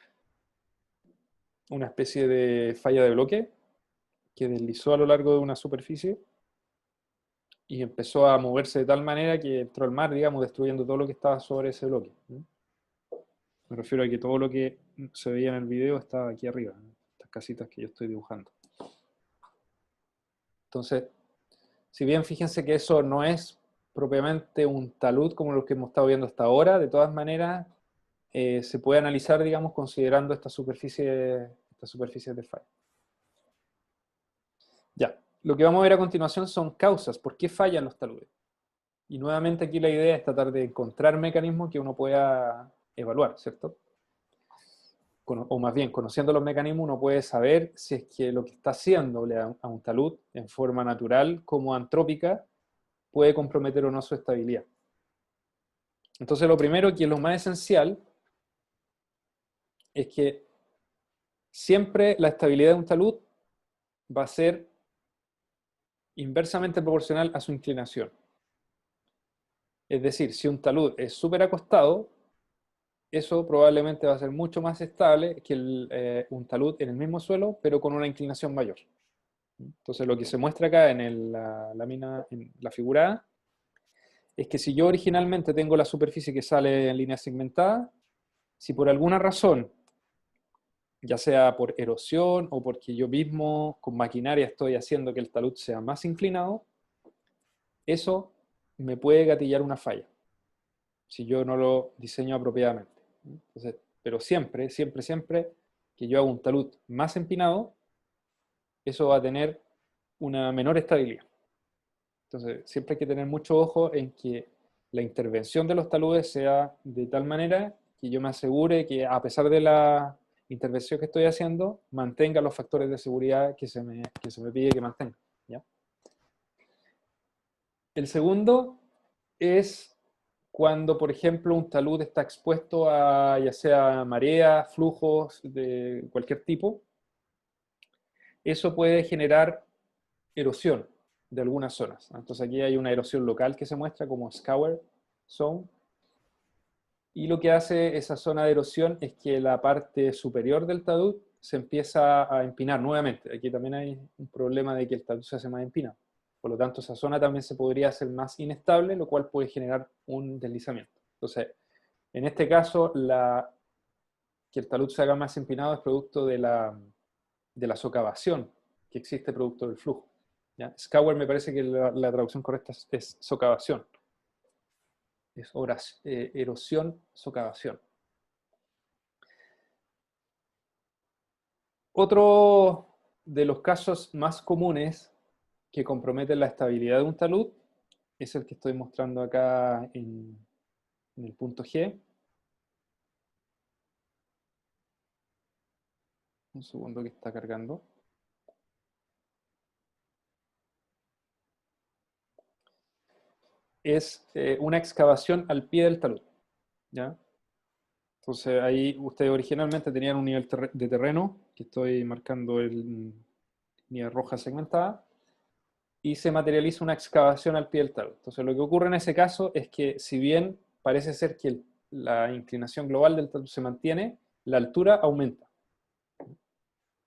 una especie de falla de bloque que deslizó a lo largo de una superficie y empezó a moverse de tal manera que entró al mar, digamos, destruyendo todo lo que estaba sobre ese bloque. Me refiero a que todo lo que se veía en el video estaba aquí arriba, ¿no? Estas casitas que yo estoy dibujando. Entonces, si bien fíjense que eso no es propiamente un talud como los que hemos estado viendo hasta ahora, de todas maneras se puede analizar, digamos, considerando estas superficies de falla. Ya, lo que vamos a ver a continuación son causas, ¿por qué fallan los taludes? Y nuevamente aquí la idea es tratar de encontrar mecanismos que uno pueda evaluar, ¿cierto? O más bien, conociendo los mecanismos, uno puede saber si es que lo que está haciéndole a un talud en forma natural como antrópica puede comprometer o no su estabilidad. Entonces, lo primero, que es lo más esencial, es que siempre la estabilidad de un talud va a ser inversamente proporcional a su inclinación. Es decir, si un talud es súper acostado, eso probablemente va a ser mucho más estable que un talud en el mismo suelo, pero con una inclinación mayor. Entonces, lo que se muestra acá en la lámina, en la figura A, es que si yo originalmente tengo la superficie que sale en línea segmentada, si por alguna razón ya sea por erosión o porque yo mismo con maquinaria estoy haciendo que el talud sea más inclinado, eso me puede gatillar una falla si yo no lo diseño apropiadamente. Entonces, pero siempre, siempre, siempre que yo hago un talud más empinado, eso va a tener una menor estabilidad. Entonces, siempre hay que tener mucho ojo en que la intervención de los taludes sea de tal manera que yo me asegure que a pesar de la intervención que estoy haciendo, mantenga los factores de seguridad que se me pide que mantenga. ¿Ya? El segundo es cuando, por ejemplo, un talud está expuesto a ya sea marea, flujos de cualquier tipo. Eso puede generar erosión de algunas zonas. Entonces aquí hay una erosión local que se muestra como scour zone. Y lo que hace esa zona de erosión es que la parte superior del talud se empieza a empinar nuevamente. Aquí también hay un problema de que el talud se hace más empinado. Por lo tanto, esa zona también se podría hacer más inestable, lo cual puede generar un deslizamiento. Entonces, en este caso, que el talud se haga más empinado es producto de la socavación que existe producto del flujo. ¿Ya? Scour me parece que la traducción correcta es socavación. Es erosión, socavación. Otro de los casos más comunes que comprometen la estabilidad de un talud es el que estoy mostrando acá en el punto G. Un segundo que está cargando. Es una excavación al pie del talud. ¿Ya? Entonces ahí ustedes originalmente tenían un nivel de terreno, que estoy marcando en línea roja segmentada, y se materializa una excavación al pie del talud. Entonces lo que ocurre en ese caso es que si bien parece ser que la inclinación global del talud se mantiene, la altura aumenta.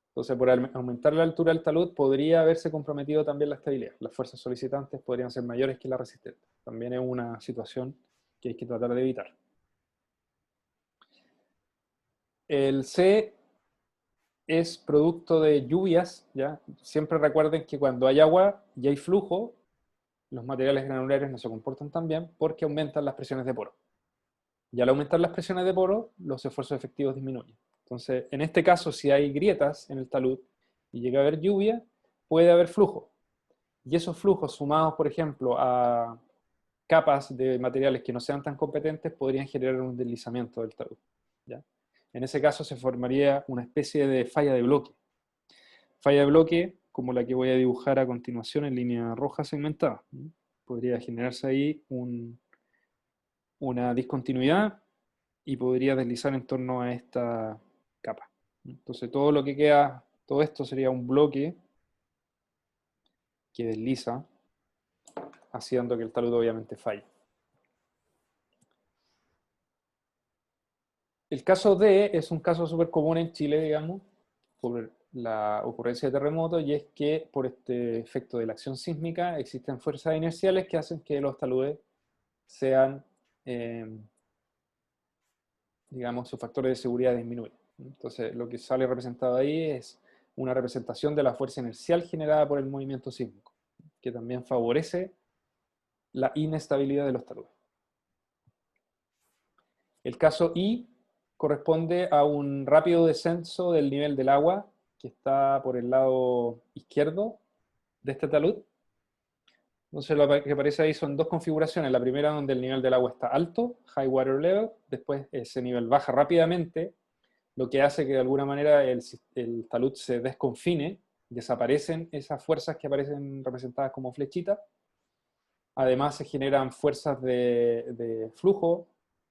Entonces por aumentar la altura del talud podría haberse comprometido también la estabilidad. Las fuerzas solicitantes podrían ser mayores que la resistente. También es una situación que hay que tratar de evitar. El C es producto de lluvias, ¿ya? Siempre recuerden que cuando hay agua y hay flujo, los materiales granulares no se comportan tan bien porque aumentan las presiones de poro. Y al aumentar las presiones de poro, los esfuerzos efectivos disminuyen. Entonces, en este caso, si hay grietas en el talud y llega a haber lluvia, puede haber flujo. Y esos flujos sumados, por ejemplo, a capas de materiales que no sean tan competentes, podrían generar un deslizamiento del talud. ¿Ya? En ese caso se formaría una especie de falla de bloque. Falla de bloque, como la que voy a dibujar a continuación en línea roja segmentada. Podría generarse ahí una discontinuidad y podría deslizar en torno a esta capa. Entonces todo lo que queda, todo esto sería un bloque que desliza, haciendo que el talud obviamente falle. El caso D es un caso súper común en Chile, digamos, por la ocurrencia de terremotos, y es que por este efecto de la acción sísmica existen fuerzas inerciales que hacen que los taludes sean, digamos, sus factores de seguridad disminuyen. Entonces, lo que sale representado ahí es una representación de la fuerza inercial generada por el movimiento sísmico, que también favorece la inestabilidad de los taludes. El caso I corresponde a un rápido descenso del nivel del agua que está por el lado izquierdo de este talud. Entonces lo que aparece ahí son dos configuraciones. La primera donde el nivel del agua está alto, high water level, después ese nivel baja rápidamente, lo que hace que de alguna manera el talud se desconfine, desaparecen esas fuerzas que aparecen representadas como flechitas. Además se generan fuerzas de flujo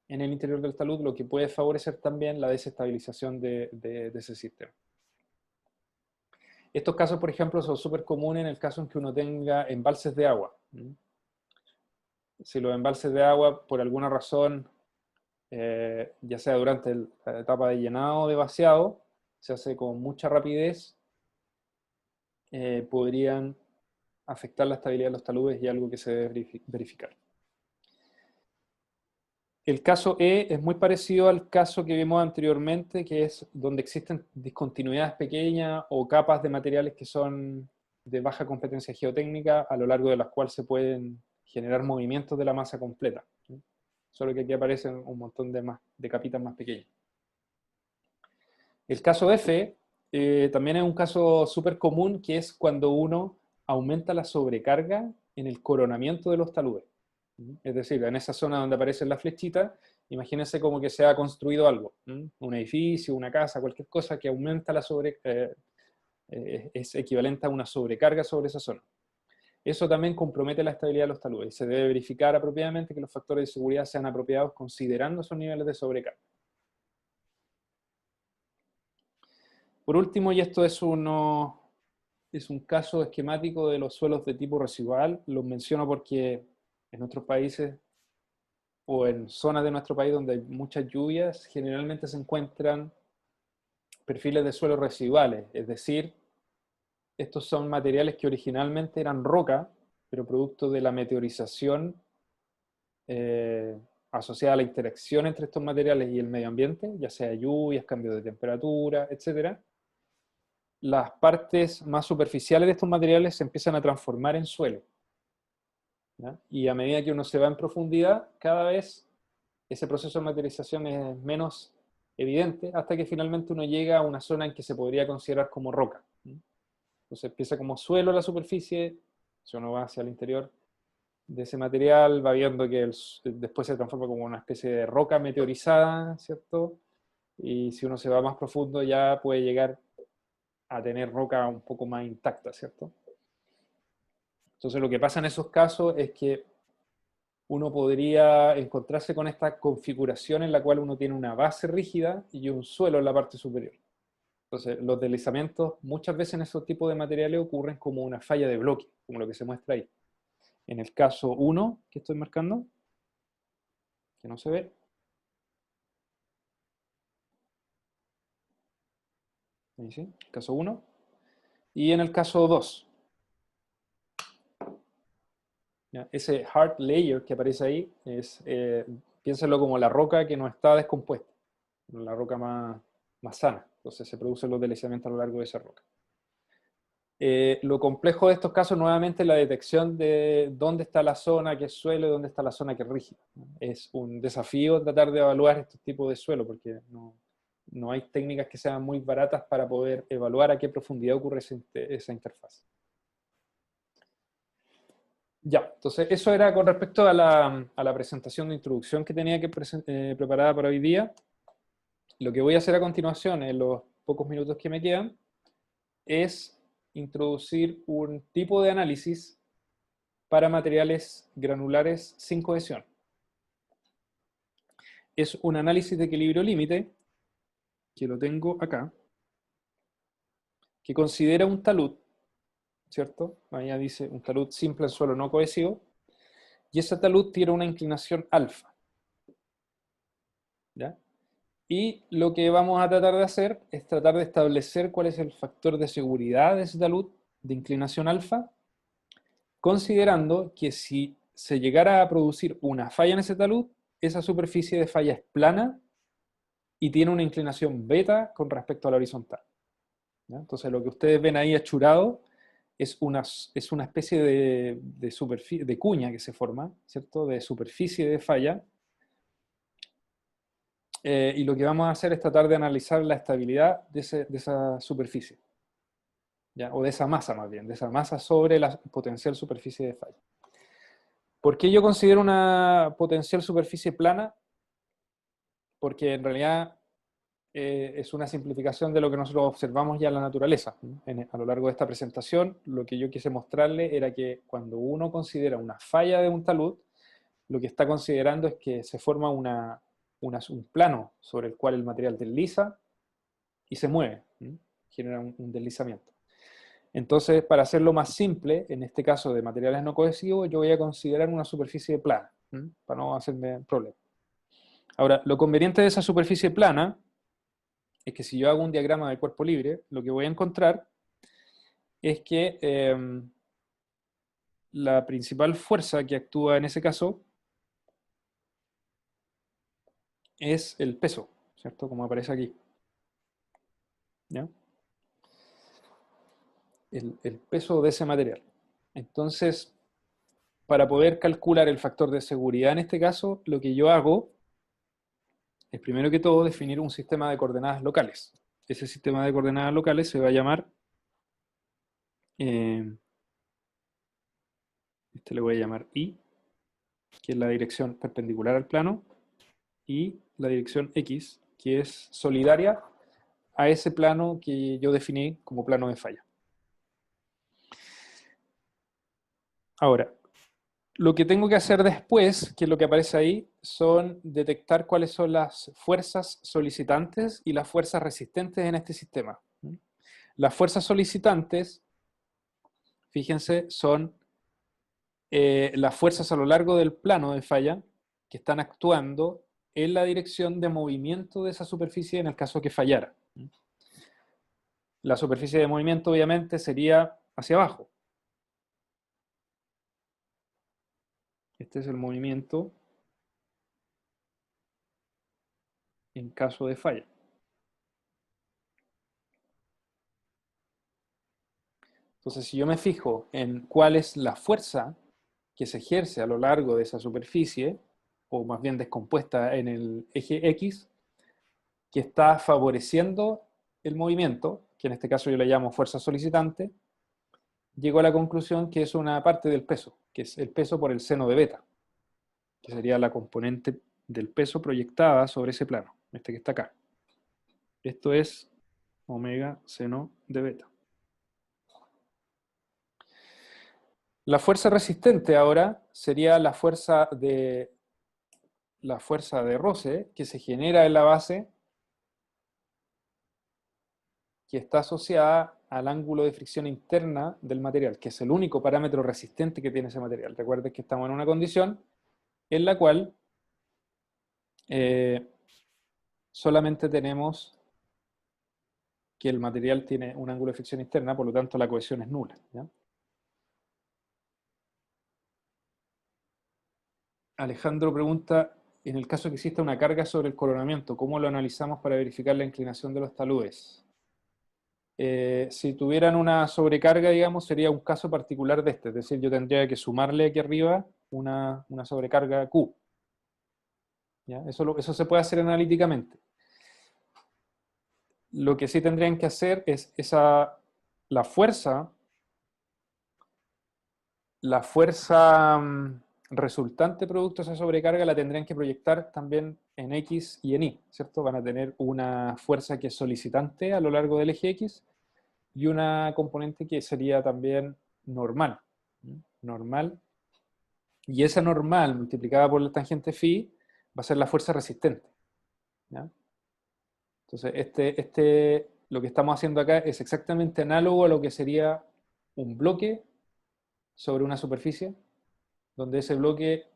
en el interior del talud, lo que puede favorecer también la desestabilización de ese sistema. Estos casos, por ejemplo, son súper comunes en el caso en que uno tenga embalses de agua. Si los embalses de agua, por alguna razón, ya sea durante la etapa de llenado o de vaciado, se hace con mucha rapidez, podrían afectar la estabilidad de los taludes y algo que se debe verificar. El caso E es muy parecido al caso que vimos anteriormente, que es donde existen discontinuidades pequeñas o capas de materiales que son de baja competencia geotécnica, a lo largo de las cuales se pueden generar movimientos de la masa completa, ¿sí? Solo que aquí aparecen un montón de capitas más pequeñas. El caso F también es un caso súper común, que es cuando uno aumenta la sobrecarga en el coronamiento de los taludes. Es decir, en esa zona donde aparecen las flechitas, imagínense como que se ha construido algo, un edificio, una casa, cualquier cosa que aumenta la es equivalente a una sobrecarga sobre esa zona. Eso también compromete la estabilidad de los taludes y se debe verificar apropiadamente que los factores de seguridad sean apropiados considerando esos niveles de sobrecarga. Por último, y esto es un caso esquemático de los suelos de tipo residual, los menciono porque en otros países o en zonas de nuestro país donde hay muchas lluvias, generalmente se encuentran perfiles de suelos residuales, es decir, estos son materiales que originalmente eran roca, pero producto de la meteorización eh, asociada a la interacción entre estos materiales y el medio ambiente, ya sea lluvias, cambios de temperatura, etc. Las partes más superficiales de estos materiales se empiezan a transformar en suelo, ¿ya? Y a medida que uno se va en profundidad, cada vez ese proceso de materialización es menos evidente, hasta que finalmente uno llega a una zona en que se podría considerar como roca. Entonces empieza como suelo la superficie, si uno va hacia el interior de ese material, va viendo que después se transforma como una especie de roca meteorizada, ¿cierto? Y si uno se va más profundo ya puede llegar a tener roca un poco más intacta, ¿cierto? Entonces lo que pasa en esos casos es que uno podría encontrarse con esta configuración en la cual uno tiene una base rígida y un suelo en la parte superior. Entonces, los deslizamientos muchas veces en esos tipos de materiales ocurren como una falla de bloque, como lo que se muestra ahí. En el caso 1 que estoy marcando, que no se ve, ahí sí, caso 1, y en el caso 2, ¿ya? Ese hard layer que aparece ahí, piénsenlo como la roca que no está descompuesta, la roca más sana. Entonces se producen los deslizamientos a lo largo de esa roca. Lo complejo de estos casos nuevamente es la detección de dónde está la zona que es suelo y dónde está la zona que es rígida. Es un desafío tratar de evaluar estos tipos de suelo porque no hay técnicas que sean muy baratas para poder evaluar a qué profundidad ocurre esa interfaz. Ya, entonces eso era con respecto a la presentación de introducción que tenía que preparada para hoy día. Lo que voy a hacer a continuación, en los pocos minutos que me quedan, es introducir un tipo de análisis para materiales granulares sin cohesión. Es un análisis de equilibrio límite, que lo tengo acá, que considera un talud, ¿cierto? Ahí dice un talud simple en suelo no cohesivo, y ese talud tiene una inclinación alfa, ¿ya? Y lo que vamos a tratar de hacer es tratar de establecer cuál es el factor de seguridad de ese talud de inclinación alfa, considerando que si se llegara a producir una falla en ese talud, esa superficie de falla es plana y tiene una inclinación beta con respecto a la horizontal, ¿ya? Entonces lo que ustedes ven ahí achurado es una especie de cuña que se forma, ¿cierto? De superficie de falla. Y lo que vamos a hacer es tratar de analizar la estabilidad de esa superficie, ¿ya? O de esa masa más bien, de esa masa sobre la potencial superficie de falla. ¿Por qué yo considero una potencial superficie plana? Porque en realidad es una simplificación de lo que nosotros observamos ya en la naturaleza. A lo largo de esta presentación, lo que yo quise mostrarle era que cuando uno considera una falla de un talud, lo que está considerando es que se forma un plano sobre el cual el material desliza y se mueve, genera un deslizamiento. Entonces, para hacerlo más simple, en este caso de materiales no cohesivos, yo voy a considerar una superficie plana, para no hacerme problema. Ahora, lo conveniente de esa superficie plana es que si yo hago un diagrama del cuerpo libre, lo que voy a encontrar es que la principal fuerza que actúa en ese caso es el peso, ¿cierto? Como aparece aquí. ¿Ya? El peso de ese material. Entonces, para poder calcular el factor de seguridad en este caso, lo que yo hago es primero que todo definir un sistema de coordenadas locales. Ese sistema de coordenadas locales se va a llamar, eh, este le voy a llamar I, que es la dirección perpendicular al plano, y la dirección X, que es solidaria a ese plano que yo definí como plano de falla. Ahora, lo que tengo que hacer después, que es lo que aparece ahí, son detectar cuáles son las fuerzas solicitantes y las fuerzas resistentes en este sistema. Las fuerzas solicitantes, fíjense, son las fuerzas a lo largo del plano de falla que están actuando en la dirección de movimiento de esa superficie en el caso que fallara. La superficie de movimiento obviamente sería hacia abajo. Este es el movimiento en caso de falla. Entonces, si yo me fijo en cuál es la fuerza que se ejerce a lo largo de esa superficie, o más bien descompuesta en el eje X, que está favoreciendo el movimiento, que en este caso yo le llamo fuerza solicitante, llego a la conclusión que es una parte del peso, que es el peso por el seno de beta, que sería la componente del peso proyectada sobre ese plano, este que está acá. Esto es omega seno de beta. La fuerza resistente ahora sería la fuerza de roce que se genera en la base, que está asociada al ángulo de fricción interna del material, que es el único parámetro resistente que tiene ese material. Recuerden que estamos en una condición en la cual solamente tenemos que el material tiene un ángulo de fricción interna, por lo tanto la cohesión es nula, ¿ya? Alejandro pregunta, en el caso que exista una carga sobre el coronamiento, ¿cómo lo analizamos para verificar la inclinación de los taludes? Si tuvieran una sobrecarga, digamos, sería un caso particular de este, es decir, yo tendría que sumarle aquí arriba una sobrecarga Q. ¿Ya? Eso se puede hacer analíticamente. Lo que sí tendrían que hacer es la fuerza resultante producto de esa sobrecarga la tendrían que proyectar también en X y en Y, ¿cierto? Van a tener una fuerza que es solicitante a lo largo del eje X y una componente que sería también normal. Normal. Y esa normal multiplicada por la tangente phi va a ser la fuerza resistente. ¿Ya? Entonces, lo que estamos haciendo acá es exactamente análogo a lo que sería un bloque sobre una superficie, donde ese bloque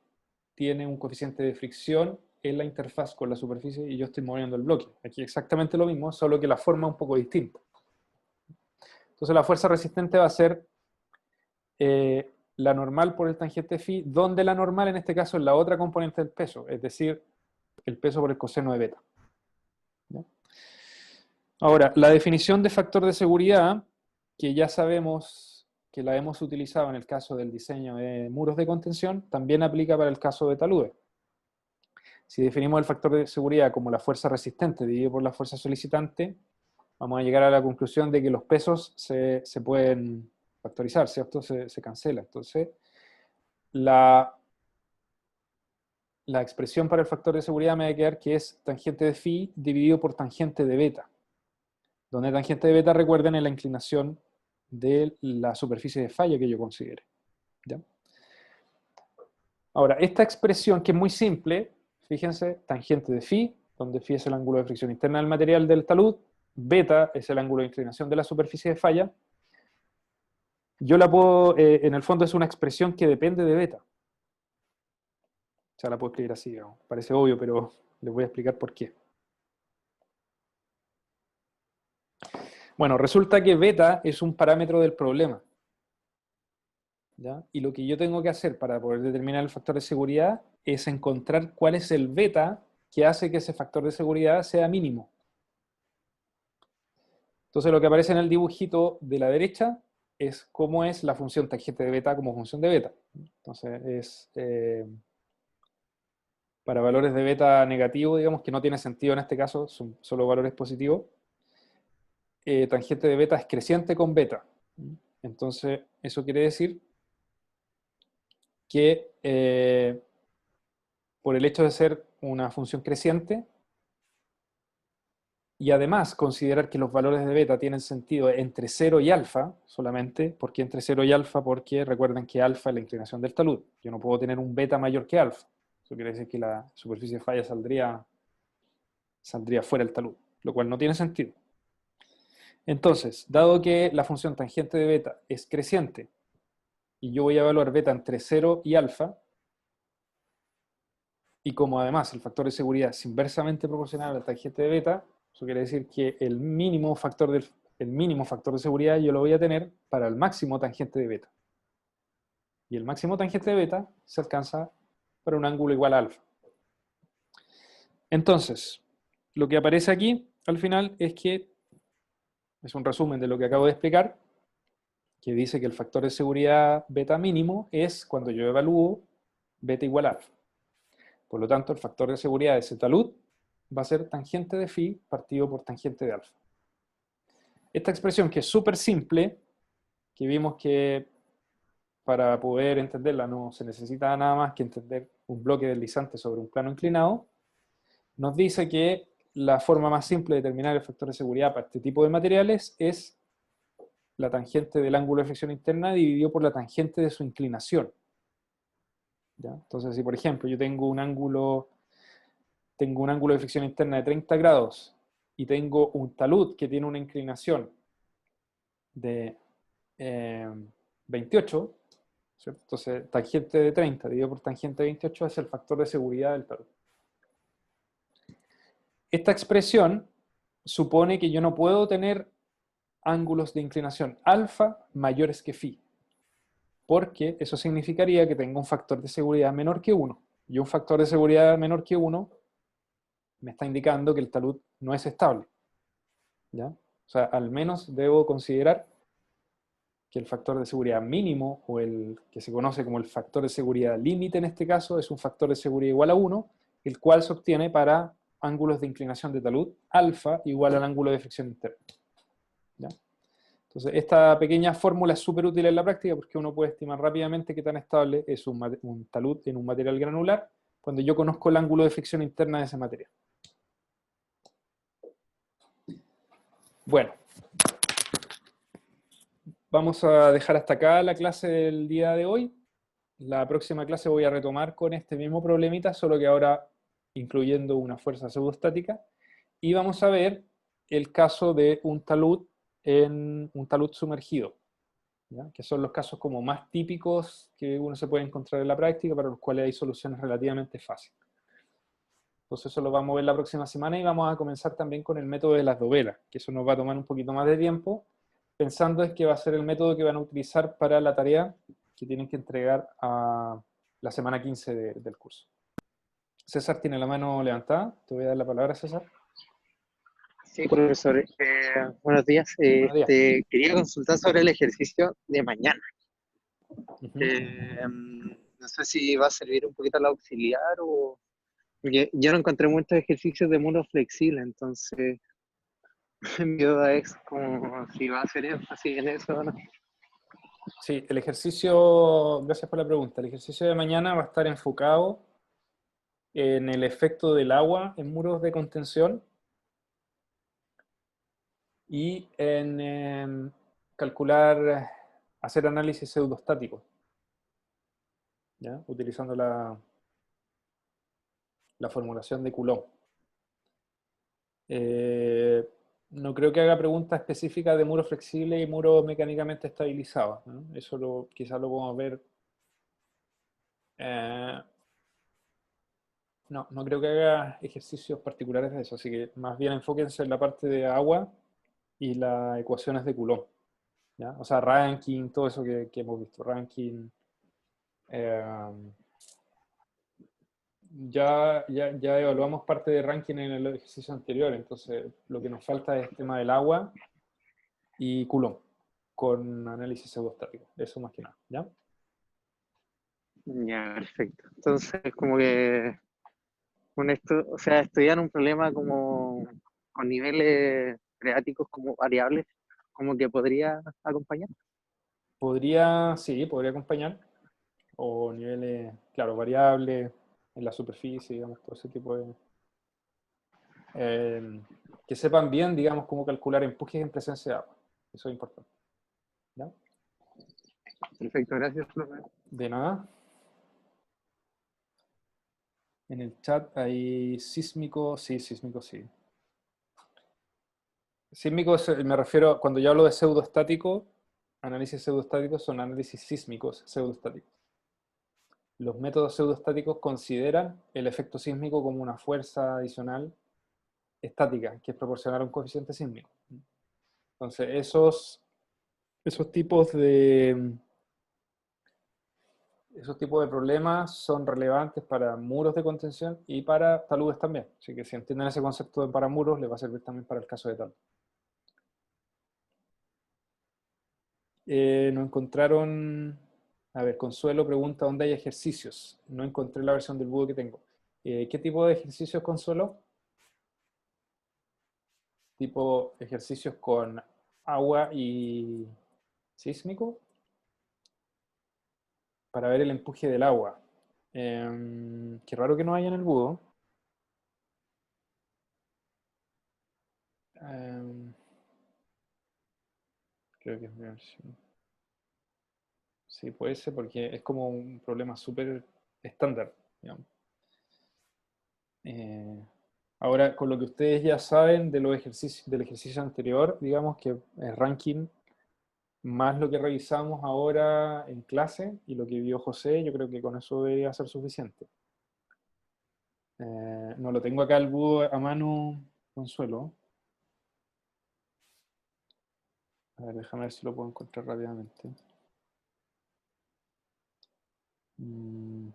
tiene un coeficiente de fricción en la interfaz con la superficie y yo estoy moviendo el bloque. Aquí exactamente lo mismo, solo que la forma es un poco distinta. Entonces la fuerza resistente va a ser la normal por el tangente phi, donde la normal en este caso es la otra componente del peso, es decir, el peso por el coseno de beta. ¿Ya? Ahora, la definición de factor de seguridad, que ya sabemos que la hemos utilizado en el caso del diseño de muros de contención, también aplica para el caso de taludes. Si definimos el factor de seguridad como la fuerza resistente dividido por la fuerza solicitante, vamos a llegar a la conclusión de que los pesos se pueden factorizar, ¿cierto? Se cancela. Entonces, la expresión para el factor de seguridad me va a quedar que es tangente de phi dividido por tangente de beta, donde tangente de beta, recuerden, es la inclinación de la superficie de falla que yo considere. ¿Ya? Ahora, esta expresión que es muy simple, fíjense, tangente de phi, donde phi es el ángulo de fricción interna del material del talud, beta es el ángulo de inclinación de la superficie de falla. Yo la puedo, en el fondo es una expresión que depende de beta. O sea, la puedo escribir así, digamos. Parece obvio, pero les voy a explicar por qué. Bueno, resulta que beta es un parámetro del problema. ¿Ya? Y lo que yo tengo que hacer para poder determinar el factor de seguridad es encontrar cuál es el beta que hace que ese factor de seguridad sea mínimo. Entonces lo que aparece en el dibujito de la derecha es cómo es la función tangente de beta como función de beta. Entonces es para valores de beta negativo, digamos, que no tiene sentido en este caso, son solo valores positivos, tangente de beta es creciente con beta. Entonces eso quiere decir que por el hecho de ser una función creciente, y además considerar que los valores de beta tienen sentido entre 0 y alfa solamente. ¿Por qué entre 0 y alfa? Porque recuerden que alfa es la inclinación del talud. Yo no puedo tener un beta mayor que alfa. Eso quiere decir que la superficie de falla saldría fuera del talud, lo cual no tiene sentido. Entonces, dado que la función tangente de beta es creciente y yo voy a evaluar beta entre 0 y alfa, y como además el factor de seguridad es inversamente proporcional al tangente de beta, eso quiere decir que el mínimo factor de seguridad yo lo voy a tener para el máximo tangente de beta. Y el máximo tangente de beta se alcanza para un ángulo igual a alfa. Entonces, lo que aparece aquí al final es que, es un resumen de lo que acabo de explicar, que dice que el factor de seguridad beta mínimo es cuando yo evalúo beta igual a alfa. Por lo tanto, el factor de seguridad de ese talud va a ser tangente de phi partido por tangente de alfa. Esta expresión, que es súper simple, que vimos que para poder entenderla no se necesita nada más que entender un bloque deslizante sobre un plano inclinado, nos dice que la forma más simple de determinar el factor de seguridad para este tipo de materiales es la tangente del ángulo de fricción interna dividido por la tangente de su inclinación. ¿Ya? Entonces, si por ejemplo yo tengo un ángulo de fricción interna de 30 grados y tengo un talud que tiene una inclinación de 28, ¿cierto? Entonces, tangente de 30 dividido por tangente de 28 es el factor de seguridad del talud. Esta expresión supone que yo no puedo tener ángulos de inclinación alfa mayores que phi, porque eso significaría que tengo un factor de seguridad menor que 1. Y un factor de seguridad menor que 1 me está indicando que el talud no es estable. ¿Ya? O sea, al menos debo considerar que el factor de seguridad mínimo, o el que se conoce como el factor de seguridad límite en este caso, es un factor de seguridad igual a 1, el cual se obtiene para ángulos de inclinación de talud alfa igual al ángulo de fricción interna. ¿Ya? Entonces, esta pequeña fórmula es súper útil en la práctica porque uno puede estimar rápidamente qué tan estable es un talud en un material granular cuando yo conozco el ángulo de fricción interna de ese material. Bueno, vamos a dejar hasta acá la clase del día de hoy. La próxima clase voy a retomar con este mismo problemita, solo que ahora incluyendo una fuerza pseudostática. Y vamos a ver el caso de un talud en un talud sumergido, ¿ya? Que son los casos como más típicos que uno se puede encontrar en la práctica, para los cuales hay soluciones relativamente fáciles. Entonces eso lo vamos a ver la próxima semana y vamos a comenzar también con el método de las dovelas, que eso nos va a tomar un poquito más de tiempo, pensando es que va a ser el método que van a utilizar para la tarea que tienen que entregar a la semana 15 del curso. César tiene la mano levantada, te voy a dar la palabra, César. Sí, profesor. Buenos días. Buenos días. Quería consultar sobre el ejercicio de mañana. Uh-huh. No sé si va a servir un poquito al auxiliar o... Porque yo no encontré muchos ejercicios de muro flexible, entonces mi duda es como si va a hacer énfasis en eso o no. Sí, el ejercicio, gracias por la pregunta, el ejercicio de mañana va a estar enfocado en el efecto del agua en muros de contención y en calcular, hacer análisis pseudostático, ¿ya? Utilizando la formulación de Coulomb. No creo que haga preguntas específicas de muro flexible y muro mecánicamente estabilizado, ¿no? Eso quizás lo podemos ver. No creo que haga ejercicios particulares de eso, así que más bien enfóquense en la parte de agua y las ecuaciones de Coulomb, ¿ya? O sea, Rankine, todo eso que hemos visto, Rankine, ya evaluamos parte de ranking en el ejercicio anterior, entonces lo que nos falta es el tema del agua y Coulomb, con análisis pseudostático, eso más que nada, ¿ya? Ya, perfecto. Entonces, como que con esto, o sea, estudiar un problema como con niveles freáticos como variables, como que podría acompañar. Sí, podría acompañar, o niveles, claro, variables en la superficie, digamos, todo ese tipo de... que sepan bien, digamos, cómo calcular empujes en presencia de agua, eso es importante, ¿ya? Perfecto, gracias, profe. De nada. En el chat hay sísmico, sí, sísmico, sí. Sísmico me refiero, cuando yo hablo de pseudoestático, análisis pseudostáticos son análisis sísmicos pseudostáticos. Los métodos pseudoestáticos consideran el efecto sísmico como una fuerza adicional estática, que es proporcional a un coeficiente sísmico. Entonces, esos tipos de, esos tipos de problemas son relevantes para muros de contención y para taludes también. Así que si entienden ese concepto de para muros, les va a servir también para el caso de talud. No encontraron... A ver, Consuelo pregunta dónde hay ejercicios. No encontré la versión del Budo que tengo. ¿Qué tipo de ejercicios, Consuelo? Tipo ejercicios con agua y sísmico para ver el empuje del agua. Qué raro que no haya en el Budo. Em, Creo que es mi versión. Sí, puede ser porque es como un problema súper estándar, digamos. Eh, Ahora, con lo que ustedes ya saben de los ejercicios, del ejercicio anterior, digamos que es ranking más lo que revisamos ahora en clase y lo que vio José, yo creo que con eso debería ser suficiente. No lo tengo acá el Budo a mano, Consuelo. A ver, déjame ver si lo puedo encontrar rápidamente. Mm,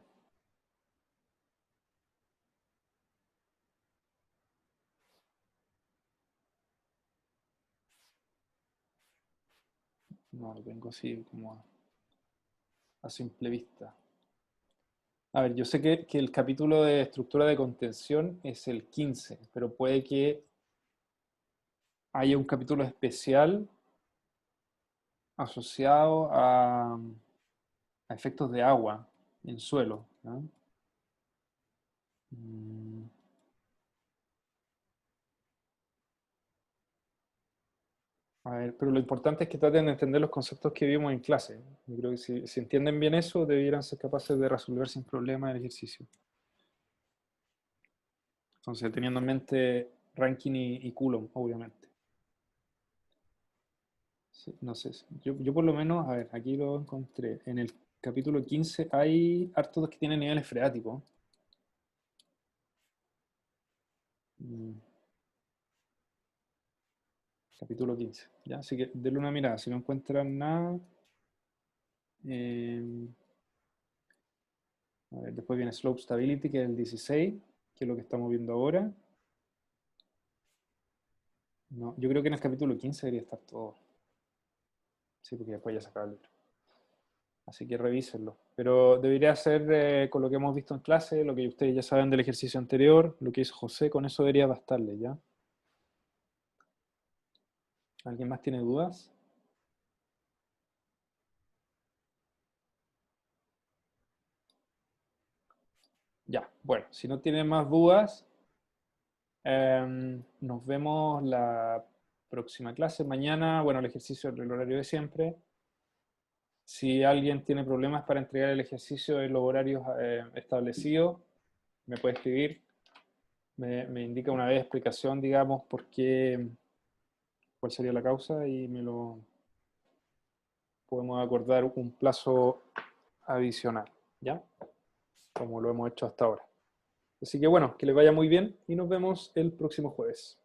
no, lo tengo así como a simple vista. A ver, yo sé que el capítulo de estructura de contención es el 15, pero puede que haya un capítulo especial asociado a efectos de agua en suelo, ¿no? Mm, A ver, pero lo importante es que traten de entender los conceptos que vimos en clase. Yo creo que si entienden bien eso, debieran ser capaces de resolver sin problema el ejercicio. Entonces, teniendo en mente ranking y Coulomb, obviamente. Sí, no sé, yo por lo menos, a ver, aquí lo encontré. En el capítulo 15 hay hartos que tienen niveles freáticos. Mm, Capítulo 15, ¿ya? Así que denle una mirada. Si no encuentran nada, eh, a ver, después viene Slope Stability, que es el 16, que es lo que estamos viendo ahora. No, yo creo que en el capítulo 15 debería estar todo. Sí, porque después ya se acaba el libro. Así que revísenlo. Pero debería ser con lo que hemos visto en clase, lo que ustedes ya saben del ejercicio anterior, lo que hizo José, con eso debería bastarle, ¿ya? ¿Alguien más tiene dudas? Ya, bueno, si no tienen más dudas, nos vemos la próxima clase. Mañana, bueno, el ejercicio es el horario de siempre. Si alguien tiene problemas para entregar el ejercicio en los horarios establecidos, me puede escribir. Me indica una vez explicación, digamos, por qué, cuál sería la causa y me lo podemos acordar un plazo adicional, ¿ya? Como lo hemos hecho hasta ahora. Así que bueno, que les vaya muy bien y nos vemos el próximo jueves.